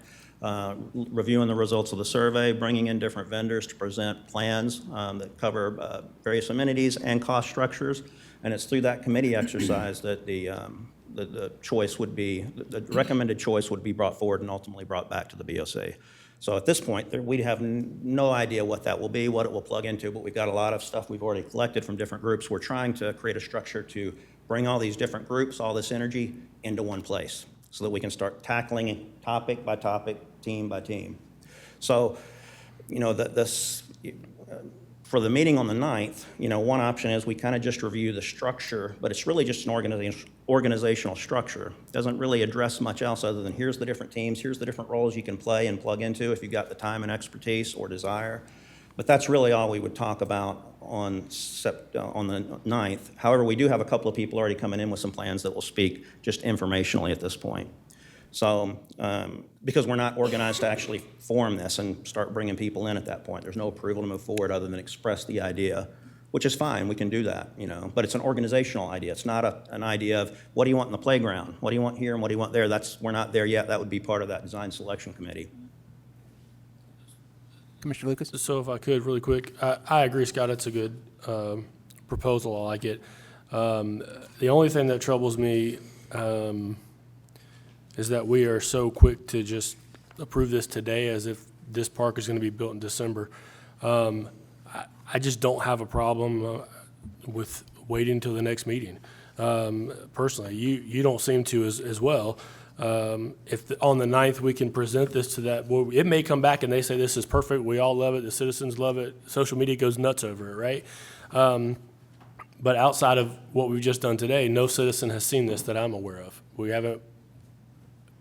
reviewing the results of the survey, bringing in different vendors to present plans that cover various amenities and cost structures. And it's through that committee exercise that the choice would be, the recommended choice would be brought forward and ultimately brought back to the BOC. So at this point, we have no idea what that will be, what it will plug into, but we've got a lot of stuff we've already collected from different groups. We're trying to create a structure to bring all these different groups, all this energy, into one place so that we can start tackling topic by topic, team by team. So, you know, for the meeting on the 9th, you know, one option is we kind of just review the structure, but it's really just an organizational structure. It doesn't really address much else other than here's the different teams, here's the different roles you can play and plug into if you've got the time and expertise or desire. But that's really all we would talk about on the 9th. However, we do have a couple of people already coming in with some plans that will speak just informationally at this point. So, because we're not organized to actually form this and start bringing people in at that point, there's no approval to move forward other than express the idea, which is fine, we can do that, you know, but it's an organizational idea. It's not an idea of what do you want in the playground, what do you want here and what do you want there. We're not there yet. That would be part of that design selection committee. Commissioner Lucas? So if I could, really quick, I agree, Scott, it's a good proposal, I like it. The only thing that troubles me is that we are so quick to just approve this today as if this park is going to be built in December. I just don't have a problem with waiting until the next meeting. Personally, you don't seem to as well. If on the 9th we can present this to that board, it may come back and they say this is perfect, we all love it, the citizens love it, social media goes nuts over it, right? But outside of what we've just done today, no citizen has seen this that I'm aware of. We haven't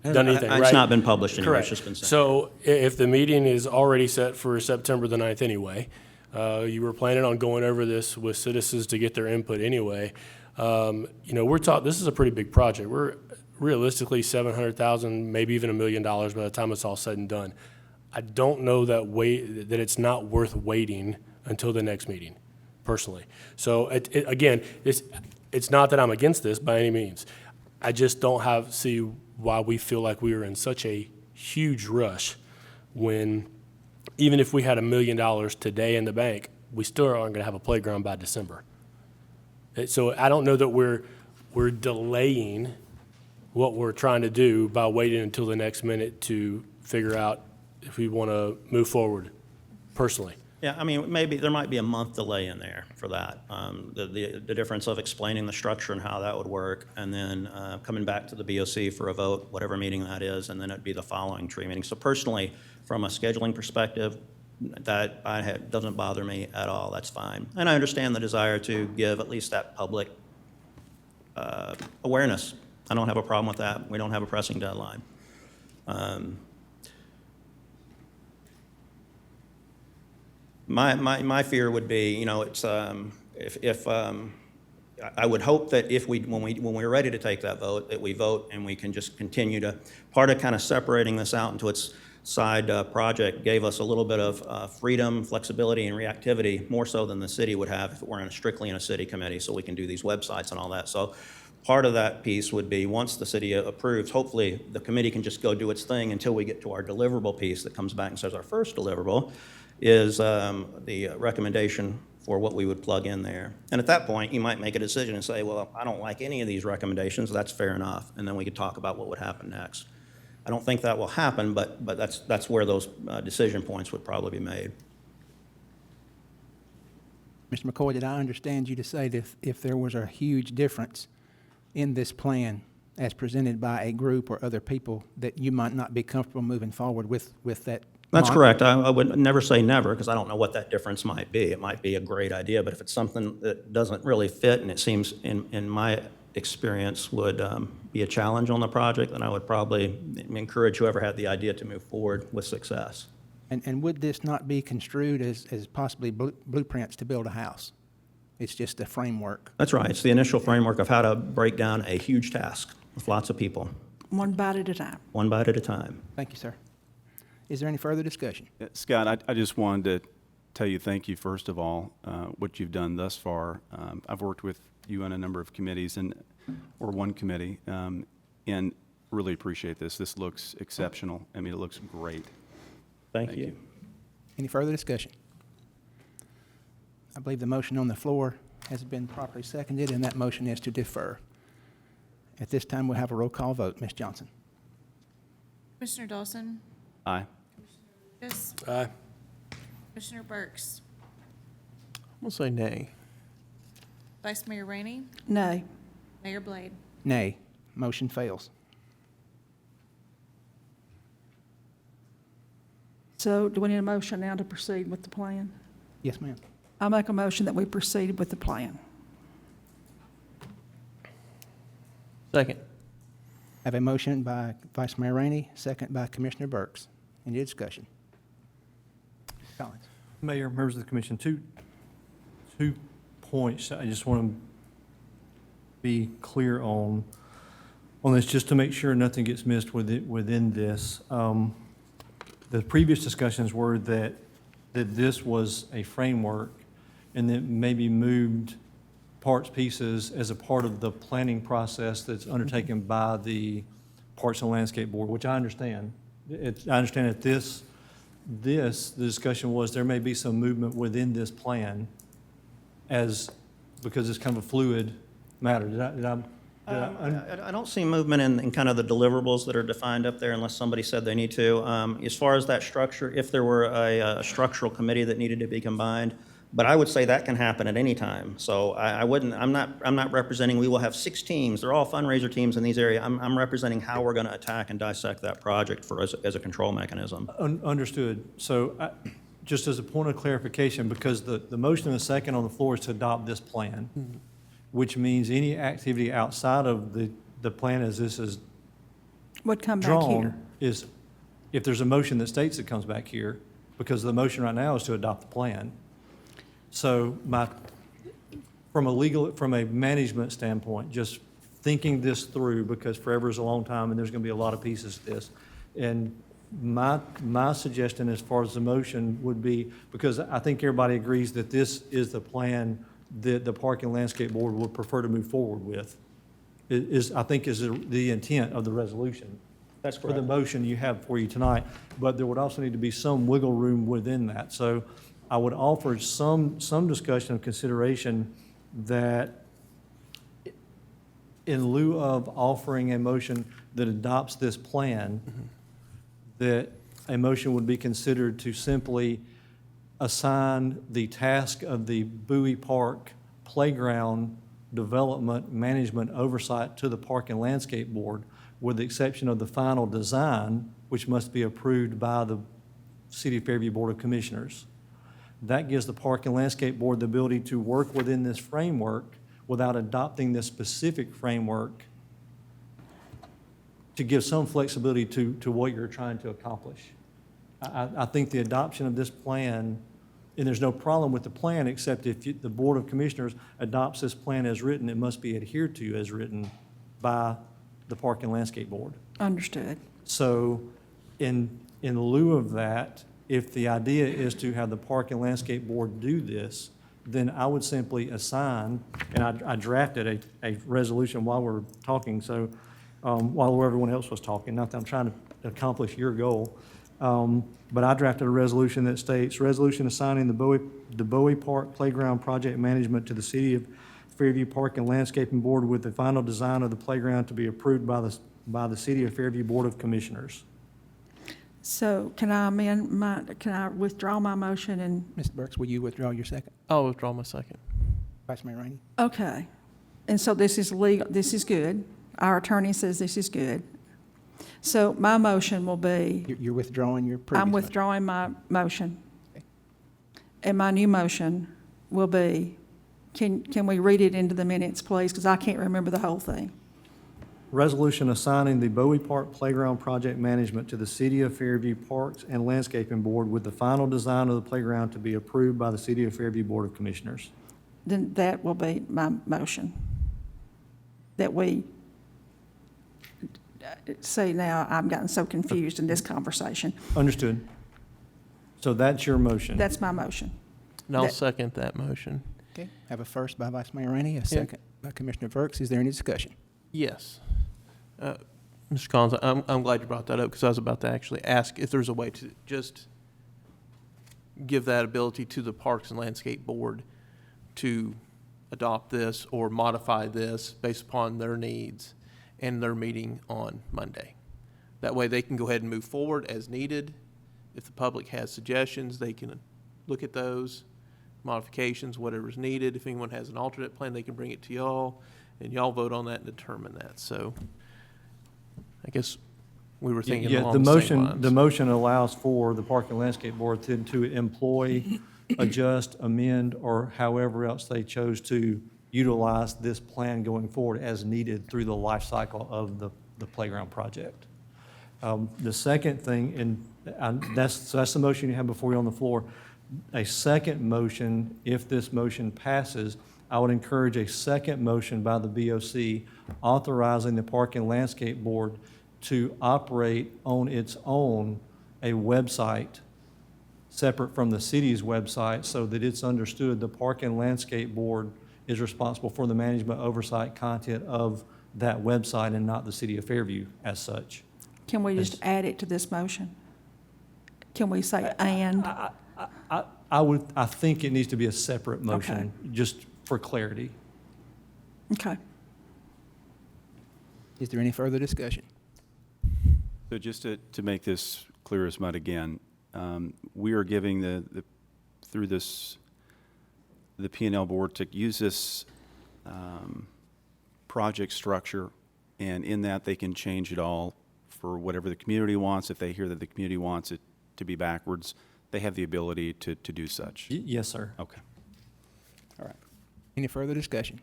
done anything, right? It's not been published anywhere, it's Correct. just been sent. So if the meeting is already set for September the 9th anyway, you were planning on going over this with citizens to get their input anyway. You know, this is a pretty big project. We're realistically $700,000, maybe even $1 million by the time it's all said and done. I don't know that it's not worth waiting until the next meeting, personally. So again, it's not that I'm against this by any means. I just don't see why we feel like we are in such a huge rush when even if we had $1 million today in the bank, we still aren't going to have a playground by December. So I don't know that we're delaying what we're trying to do by waiting until the next minute to figure out if we want to move forward personally. Yeah, I mean, maybe there might be a month delay in there for that. The difference of explaining the structure and how that would work, and then coming back to the BOC for a vote, whatever meeting that is, and then it'd be the following tree meeting. So personally, from a scheduling perspective, that doesn't bother me at all. That's fine. And I understand the desire to give at least that public awareness. I don't have a problem with that. We don't have a pressing deadline. My fear would be, you know, it's if I would hope that when we're ready to take that vote, that we vote and we can just continue to, part of kind of separating this out into its side project gave us a little bit of freedom, flexibility, and reactivity, more so than the city would have if it weren't strictly in a city committee, so we can do these websites and all that. So part of that piece would be, once the city approves, hopefully the committee can just go do its thing until we get to our deliverable piece that comes back and says our first deliverable is the recommendation for what we would plug in there. And at that point, you might make a decision and say, well, I don't like any of these recommendations, that's fair enough, and then we could talk about what would happen next. I don't think that will happen, but that's where those decision points would probably be made. Mr. McCoy, did I understand you to say that if there was a huge difference in this plan as presented by a group or other people, that you might not be comfortable moving forward with that? That's correct. I would never say never, because I don't know what that difference might be. It might be a great idea, but if it's something that doesn't really fit, and it seems, in my experience, would be a challenge on the project, then I would probably encourage whoever had the idea to move forward with success. And would this not be construed as possibly blueprints to build a house? It's just a framework. That's right. It's the initial framework of how to break down a huge task with lots of people. One bite at a time. One bite at a time. Thank you, sir. Is there any further discussion? Scott, I just wanted to tell you thank you, first of all, what you've done thus far. I've worked with you on a number of committees, or one committee, and really appreciate this. This looks exceptional. I mean, it looks great. Thank you. Any further discussion? I believe the motion on the floor has been properly seconded, and that motion is to defer. At this time, we'll have a roll call vote. Ms. Johnson? Commissioner Dawson? Aye. Lucas? Aye. Commissioner Burks? I'm gonna say nay. Vice Mayor Rainey? Nay. Mayor Blade? Nay. Motion fails. So do we need a motion now to proceed with the plan? Yes, ma'am. I make a motion that we proceed with the plan. Second. I have a motion by Vice Mayor Rainey, second by Commissioner Burks. Any discussion? Collins? Mayor, members of the commission, two points I just want to be clear on this, just to make sure nothing gets missed within this. The previous discussions were that this was a framework and that maybe moved parts, pieces as a part of the planning process that's undertaken by the Parks and Landscape Board, which I understand. I understand that the discussion was there may be some movement within this plan because it's kind of a fluid matter. I don't see movement in kind of the deliverables that are defined up there unless somebody said they need to. As far as that structure, if there were a structural committee that needed to be combined, but I would say that can happen at any time. So I'm not representing, we will have 6 teams. They're all fundraiser teams in these areas. I'm representing how we're going to attack and dissect that project as a control mechanism. Understood. So just as a point of clarification, because the motion and the second on the floor is to adopt this plan, which means any activity outside of the plan as this is Would come back drawn here. is, if there's a motion that states it comes back here, because the motion right now is to adopt the plan. So from a management standpoint, just thinking this through, because forever is a long time and there's going to be a lot of pieces to this. And my suggestion as far as the motion would be, because I think everybody agrees that this is the plan that the Park and Landscape Board would prefer to move forward with, I think is the intent of the resolution. That's For the correct. motion you have for you tonight, but there would also need to be some wiggle room within that. So I would offer some discussion of consideration that in lieu of offering a motion that adopts this plan, that a motion would be considered to simply assign the task of the Bowie Park Playground Development Management Oversight to the Park and Landscape Board, with the exception of the final design, which must be approved by the City of Fairview Board of Commissioners. That gives the Park and Landscape Board the ability to work within this framework without adopting this specific framework, to give some flexibility to what you're trying to accomplish. I think the adoption of this plan, and there's no problem with the plan, except if the Board of Commissioners adopts this plan as written, it must be adhered to as written by the Park and Landscape Board. Understood. So in lieu of that, if the idea is to have the Park and Landscape Board do this, then I would simply assign, and I drafted a resolution while we're talking, so while everyone else was talking, not that I'm trying to accomplish your goal, but I drafted a resolution that states, resolution assigning the Bowie Park Playground Project Management to the City of Fairview Park and Landscaping Board, with the final design of the playground to be approved by the City of Fairview Board of Commissioners. So can I withdraw my motion and, Mr. Burks, will you withdraw your second? I'll withdraw my second. Vice Mayor Rainey? okay. And so this is legal, this is good. Our attorney says this is good. So my motion will be, You're withdrawing your previous I'm motion. withdrawing my motion. And my new motion will be, can we read it into the minutes, please? Because I can't remember the whole thing. Resolution assigning the Bowie Park Playground Project Management to the City of Fairview Parks and Landscaping Board, with the final design of the playground to be approved by the City of Fairview Board of Commissioners. Then that will be my motion. That we see, now I've gotten so confused in this conversation. Understood. So that's your motion? That's my motion. And I'll That- second that motion. Okay, have a first by Vice Mayor Rainey, a second by Commissioner Burks. Is there any discussion? Yes. Mr. Collins, I'm glad you brought that up, because I was about to actually ask if there's a way to just give that ability to the Parks and Landscape Board to adopt this or modify this based upon their needs and their meeting on Monday. That way they can go ahead and move forward as needed. If the public has suggestions, they can look at those modifications, whatever's needed. If anyone has an alternate plan, they can bring it to y'all, and y'all vote on that and determine that. So I guess we were thinking Yeah, along the same lines. The motion allows for the Park and Landscape Board to employ, adjust, amend, or however else they chose to utilize this plan going forward as needed through the life cycle of the playground project. The second thing, and that's the motion you have before you on the floor. A second motion, if this motion passes, I would encourage a second motion by the BOC authorizing the Park and Landscape Board to operate on its own a website separate from the city's website, so that it's understood the Park and Landscape Board is responsible for the management oversight content of that website and not the city of Fairview as such. Can we just add it to this motion? Can we say and? I think it needs to be a separate motion, just for clarity. Okay. Is there any further discussion? So just to make this clear as mud again, we are giving through this, the P&L board to use this project structure, and in that they can change it all for whatever the community wants. If they hear that the community wants it to be backwards, they have the ability to do such. Yes, sir. Okay. All right. Any further discussion?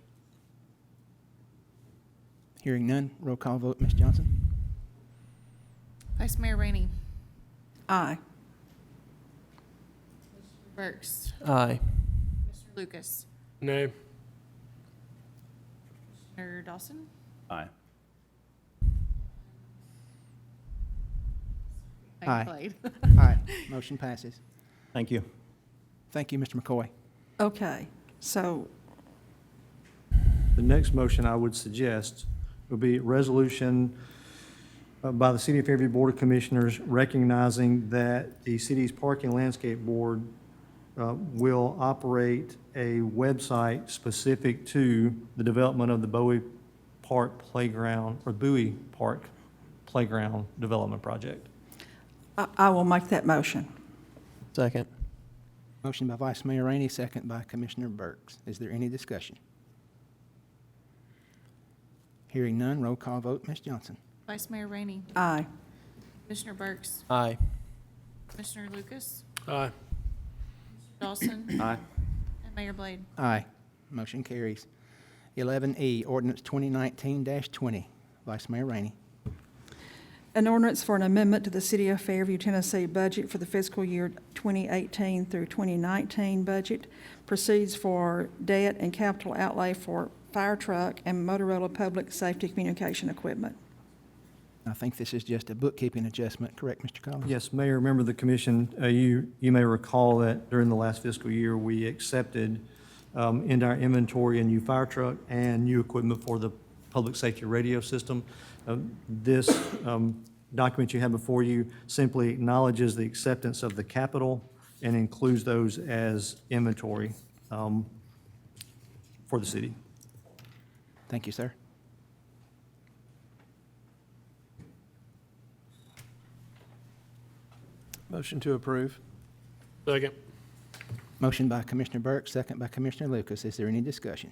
Hearing none, roll call vote, Ms. Johnson. Vice Mayor Rainey. Aye. Burks. Aye. Mr. Lucas. Nay. Commissioner Dawson. Aye. Aye. Blade. Aye. Motion passes. Thank you. Thank you, Mr. McCoy. Okay, so The next motion I would suggest would be resolution by the City of Fairview Board of Commissioners recognizing that the city's Park and Landscape Board will operate a website specific to the development of the Bowie Park Playground, or Bowie Park Playground Development Project. I will make that motion. Second. Motion by Vice Mayor Rainey, second by Commissioner Burks. Is there any discussion? Hearing none, roll call vote, Ms. Johnson. Vice Mayor Rainey. Aye. Commissioner Burks. Aye. Commissioner Lucas. Aye. Dawson. Aye. And Mayor Blade. Aye. Motion carries. 11E, Ordinance 2019-20. Vice Mayor Rainey. An ordinance for an amendment to the City of Fairview, Tennessee budget for the fiscal year 2018 through 2019 budget proceeds for debt and capital outlay for fire truck and Motorola public safety communication equipment. I think this is just a bookkeeping adjustment, correct, Mr. Collins? Yes, Mayor, member of the commission, you may recall that during the last fiscal year, we accepted into our inventory a new fire truck and new equipment for the public safety radio system. This document you have before you simply acknowledges the acceptance of the capital and includes those as inventory for the city. Thank you, sir. Motion to approve. Second. Motion by Commissioner Burke, second by Commissioner Lucas. Is there any discussion?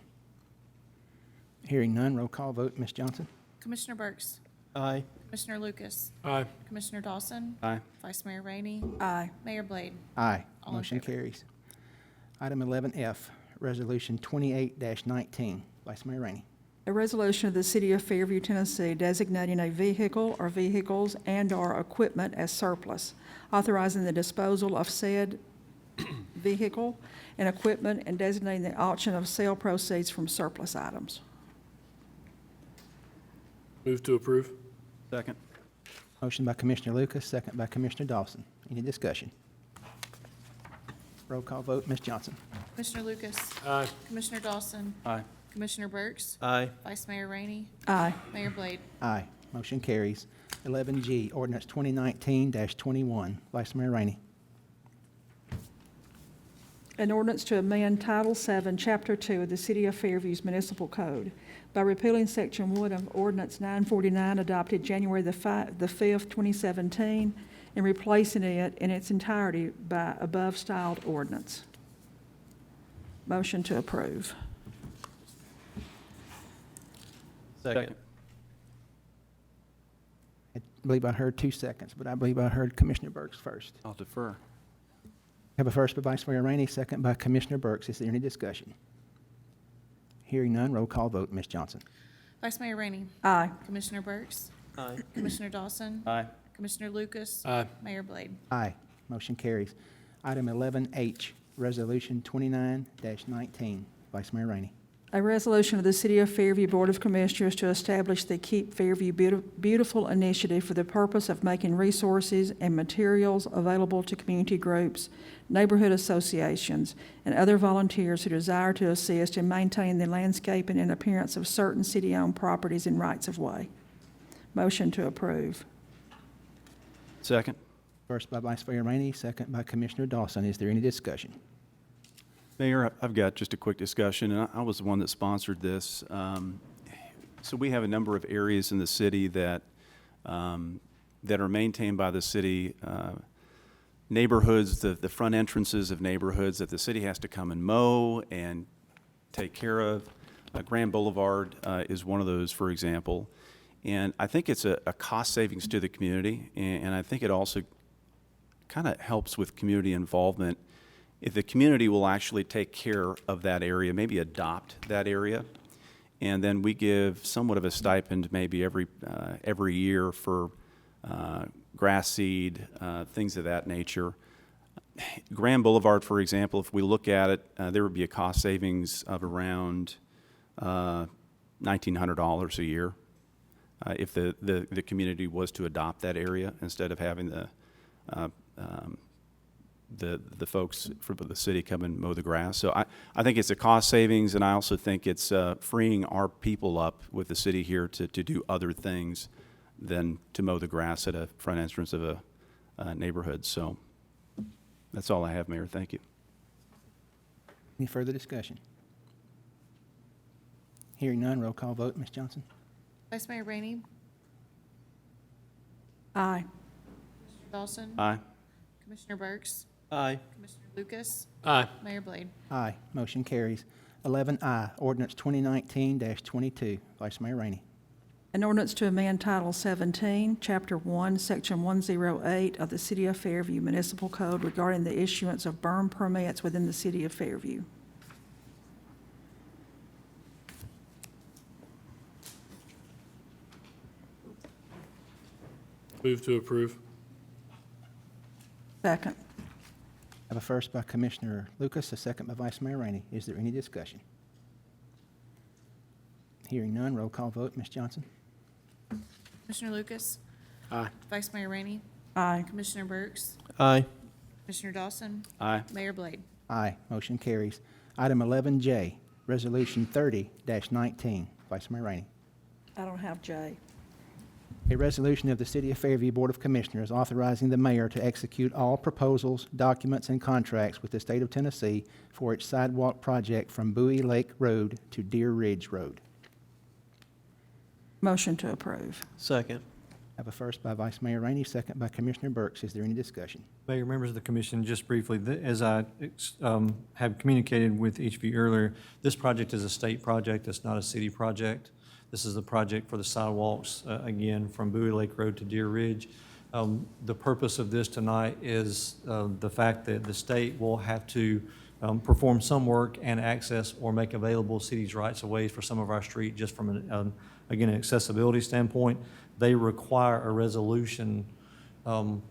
Hearing none, roll call vote, Ms. Johnson. Commissioner Burks. Aye. Commissioner Lucas. Aye. Commissioner Dawson. Aye. Vice Mayor Rainey. Aye. Mayor Blade. Aye. All in Motion favor. carries. Item 11F, Resolution 28-19. Vice Mayor Rainey. A resolution of the City of Fairview, Tennessee designating a vehicle or vehicles and/or equipment as surplus, authorizing the disposal of said vehicle and equipment, and designating the auction of sale proceeds from surplus items. Move to approve. Second. Motion by Commissioner Lucas, second by Commissioner Dawson. Any discussion? Roll call vote, Ms. Johnson. Commissioner Lucas. Aye. Commissioner Dawson. Aye. Commissioner Burks. Aye. Vice Mayor Rainey. Aye. Mayor Blade. Aye. Motion carries. 11G, ordinance 2019-21. Vice Mayor Rainey. An ordinance to amend Title VII, Chapter 2 of the City of Fairview's Municipal Code by repealing Section 1 of Ordinance 949 adopted January the 5th, 2017, and replacing it in its entirety by above-styled ordinance. Motion to approve. Second. I believe I heard 2 seconds, but I believe I heard Commissioner Burks first. I'll defer. Have a first by Vice Mayor Rainey, second by Commissioner Burks. Is there any discussion? Hearing none, roll call vote, Ms. Johnson. Vice Mayor Rainey. Aye. Commissioner Burks. Aye. Commissioner Dawson. Aye. Commissioner Lucas. Aye. Mayor Blade. Aye. Motion carries. Item 11H, Resolution 29-19. Vice Mayor Rainey. A resolution of the City of Fairview Board of Commissioners to establish the Keep Fairview Beautiful initiative for the purpose of making resources and materials available to community groups, neighborhood associations, and other volunteers who desire to assist in maintaining the landscaping and appearance of certain city-owned properties and rights-of-way. Motion to approve. Second. First by Vice Mayor Rainey, second by Commissioner Dawson. Is there any discussion? Mayor, I've got just a quick discussion, and I was the one that sponsored this. So we have a number of areas in the city that are maintained by the city, neighborhoods, the front entrances of neighborhoods that the city has to come and mow and take care of. Grand Boulevard is one of those, for example. And I think it's a cost savings to the community, and I think it also kind of helps with community involvement if the community will actually take care of that area, maybe adopt that area, and then we give somewhat of a stipend maybe every year for grass seed, things of that nature. Grand Boulevard, for example, if we look at it, there would be a cost savings of around $1,900 a year if the community was to adopt that area instead of having the folks from the city come and mow the grass. So I think it's a cost savings, and I also think it's freeing our people up with the city here to do other things than to mow the grass at a front entrance of a neighborhood. So that's all I have, Mayor. Thank you. Any further discussion? Hearing none, roll call vote, Ms. Johnson. Vice Mayor Rainey. Aye. Commissioner Dawson. Aye. Commissioner Burks. Aye. Commissioner Lucas. Aye. Mayor Blade. Aye. Motion carries. 11I, ordinance 2019-22. Vice Mayor Rainey. An ordinance to amend Title 17, Chapter 1, Section 108 of the City of Fairview Municipal Code regarding the issuance of burn permits within the City of Fairview. Move to approve. Second. I have a first by Commissioner Lucas, a second by Vice Mayor Rainey. Is there any discussion? Hearing none, roll call vote, Ms. Johnson. Commissioner Lucas. Aye. Vice Mayor Rainey. Aye. Commissioner Burks. Aye. Commissioner Dawson. Aye. Mayor Blade. Aye. Motion carries. Item 11J, Resolution 30-19. Vice Mayor Rainey. I don't have J. A resolution of the City of Fairview Board of Commissioners authorizing the mayor to execute all proposals, documents, and contracts with the state of Tennessee for its sidewalk project from Bowie Lake Road to Deer Ridge Road. Motion to approve. Second. I have a first by Vice Mayor Rainey, second by Commissioner Burks. Is there any discussion? Mayor, members of the commission, just briefly, as I have communicated with each of you earlier, this project is a state project, it's not a city project. This is the project for the sidewalks, again, from Bowie Lake Road to Deer Ridge. The purpose of this tonight is the fact that the state will have to perform some work and access or make available cities' rights-of-ways for some of our street, just from, again, an accessibility standpoint. They require a resolution from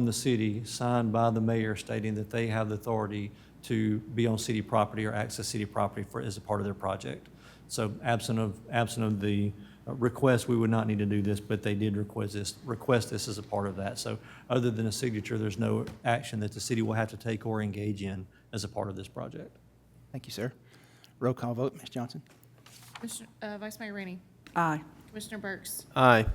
the city signed by the mayor stating that they have the authority to be on city property or access city property as a part of their project. So absent of the request, we would not need to do this, but they did request this as a part of that. So other than a signature, there's no action that the city will have to take or engage in as a part of this project. Thank you, sir. Roll call vote, Ms. Johnson. Vice Mayor Rainey. Aye. Commissioner Burks. Aye.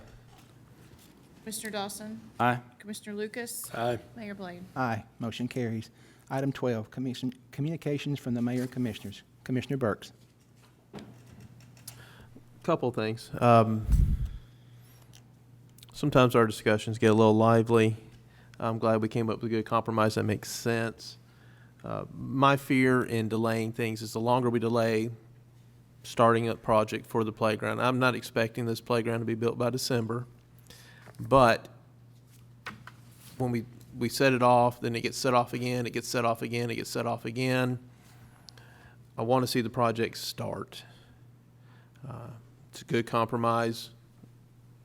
Commissioner Dawson. Aye. Commissioner Lucas. Aye. Mayor Blade. Aye, motion carries. Item 12, communications from the mayor and commissioners. Commissioner Burks. Couple of things. Sometimes our discussions get a little lively. I'm glad we came up with a good compromise that makes sense. My fear in delaying things is the longer we delay starting a project for the playground. I'm not expecting this playground to be built by December, but when we set it off, then it gets set off again, it gets set off again, it gets set off again. I want to see the project start. It's a good compromise.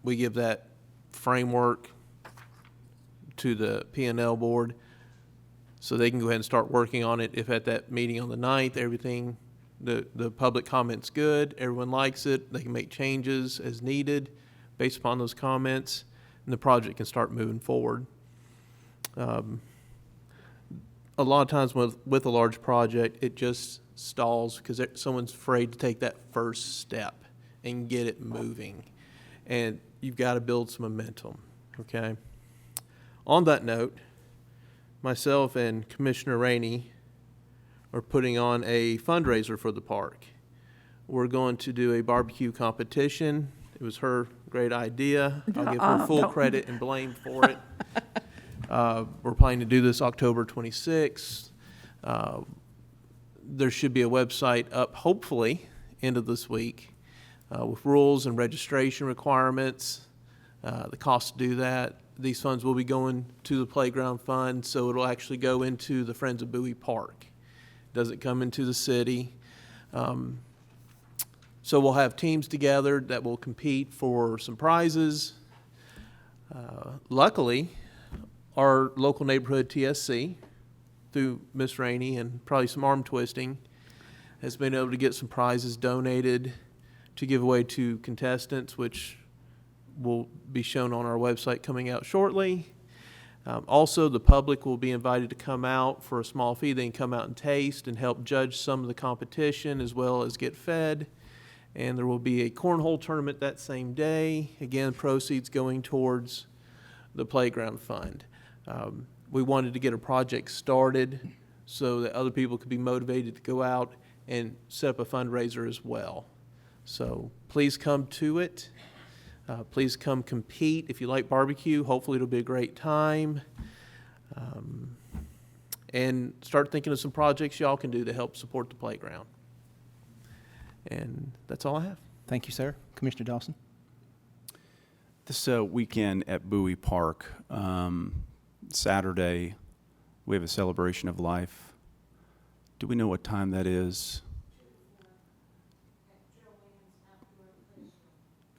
We give that framework to the P&L board so they can go ahead and start working on it. If at that meeting on the 9th, everything, the public comment's good, everyone likes it, they can make changes as needed based upon those comments, and the project can start moving forward. A lot of times with a large project, it just stalls because someone's afraid to take that first step and get it moving. And you've got to build some momentum, okay? On that note, myself and Commissioner Rainey are putting on a fundraiser for the park. We're going to do a barbecue competition. It was her great idea. I'll give her full credit and blame for it. We're planning to do this October 26th. There should be a website up, hopefully, end of this week, with rules and registration requirements, the cost to do that. These funds will be going to the playground fund, so it'll actually go into the Friends of Bowie Park. Doesn't come into the city. So we'll have teams together that will compete for some prizes. Luckily, our local neighborhood TSC, through Miss Rainey and probably some arm twisting, has been able to get some prizes donated to give away to contestants, which will be shown on our website coming out shortly. Also, the public will be invited to come out for a small fee. They can come out and taste and help judge some of the competition as well as get fed. And there will be a cornhole tournament that same day. Again, proceeds going towards the playground fund. We wanted to get a project started so that other people could be motivated to go out and set up a fundraiser as well. So please come to it. Please come compete. If you like barbecue, hopefully it'll be a great time. And start thinking of some projects y'all can do to help support the playground. And that's all I have. Thank you, sir. Commissioner Dawson. This weekend at Bowie Park, Saturday, we have a celebration of life. Do we know what time that is?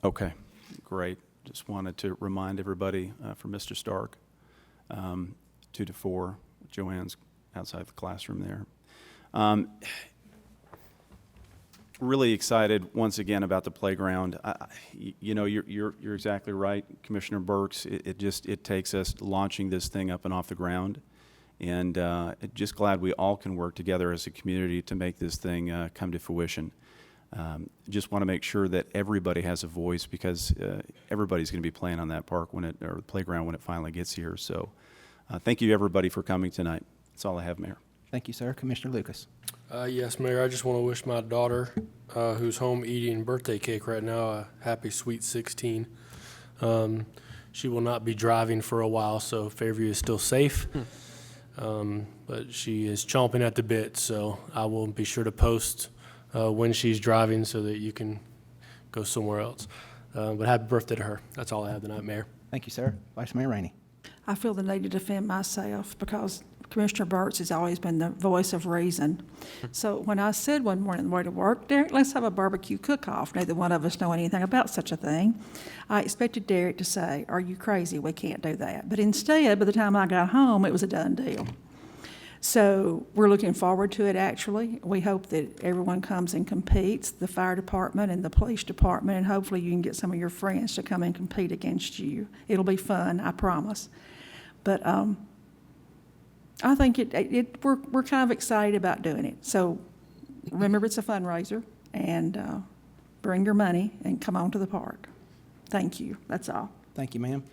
Okay, great. Just wanted to remind everybody for Mr. Stark, 2 to 4. Joanne's outside the classroom there. Really excited once again about the playground. You know, you're exactly right, Commissioner Burks. It takes us launching this thing up and off the ground, and just glad we all can work together as a community to make this thing come to fruition. Just want to make sure that everybody has a voice because everybody's going to be playing on that park or the playground when it finally gets here. So, thank you everybody for coming tonight. That's all I have, Mayor. Thank you, sir. Commissioner Lucas. Yes, Mayor, I just want to wish my daughter, who's home eating birthday cake right now, a happy sweet 16. She will not be driving for a while, so Fairview is still safe. But she is chomping at the bit, so I will be sure to post when she's driving so that you can go somewhere else. But happy birthday to her. That's all I have tonight, Mayor. Thank you, sir. Vice Mayor Rainey. I feel the need to defend myself because Commissioner Burks has always been the voice of reason. So when I said one morning on the way to work, Derek, let's have a barbecue cook-off, neither one of us know anything about such a thing, I expected Derek to say, are you crazy? We can't do that. But instead, by the time I got home, it was a done deal. So we're looking forward to it, actually. We hope that everyone comes and competes, the fire department and the police department, and hopefully you can get some of your friends to come and compete against you. It'll be fun, I promise. But I think we're kind of excited about doing it. So remember, it's a fundraiser, and bring your money and come on to the park. Thank you. That's all. Thank you, ma'am.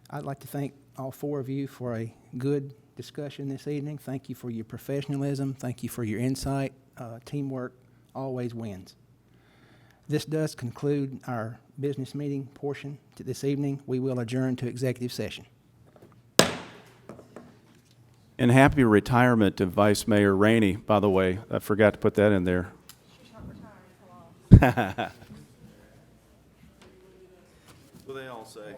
I'd like to thank all four of you for a good discussion this evening. Thank you for your professionalism. Thank you for your insight. Teamwork always wins. This does conclude our business meeting portion to this evening. We will adjourn to executive session. And happy retirement to Vice Mayor Rainey, by the way. I forgot to put that in there. She's not retiring for long. What do they all say?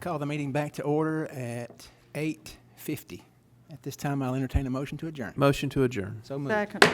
call the meeting back to order at 8:50. At this time, I'll entertain a motion to adjourn. Motion to adjourn. So moved. Second.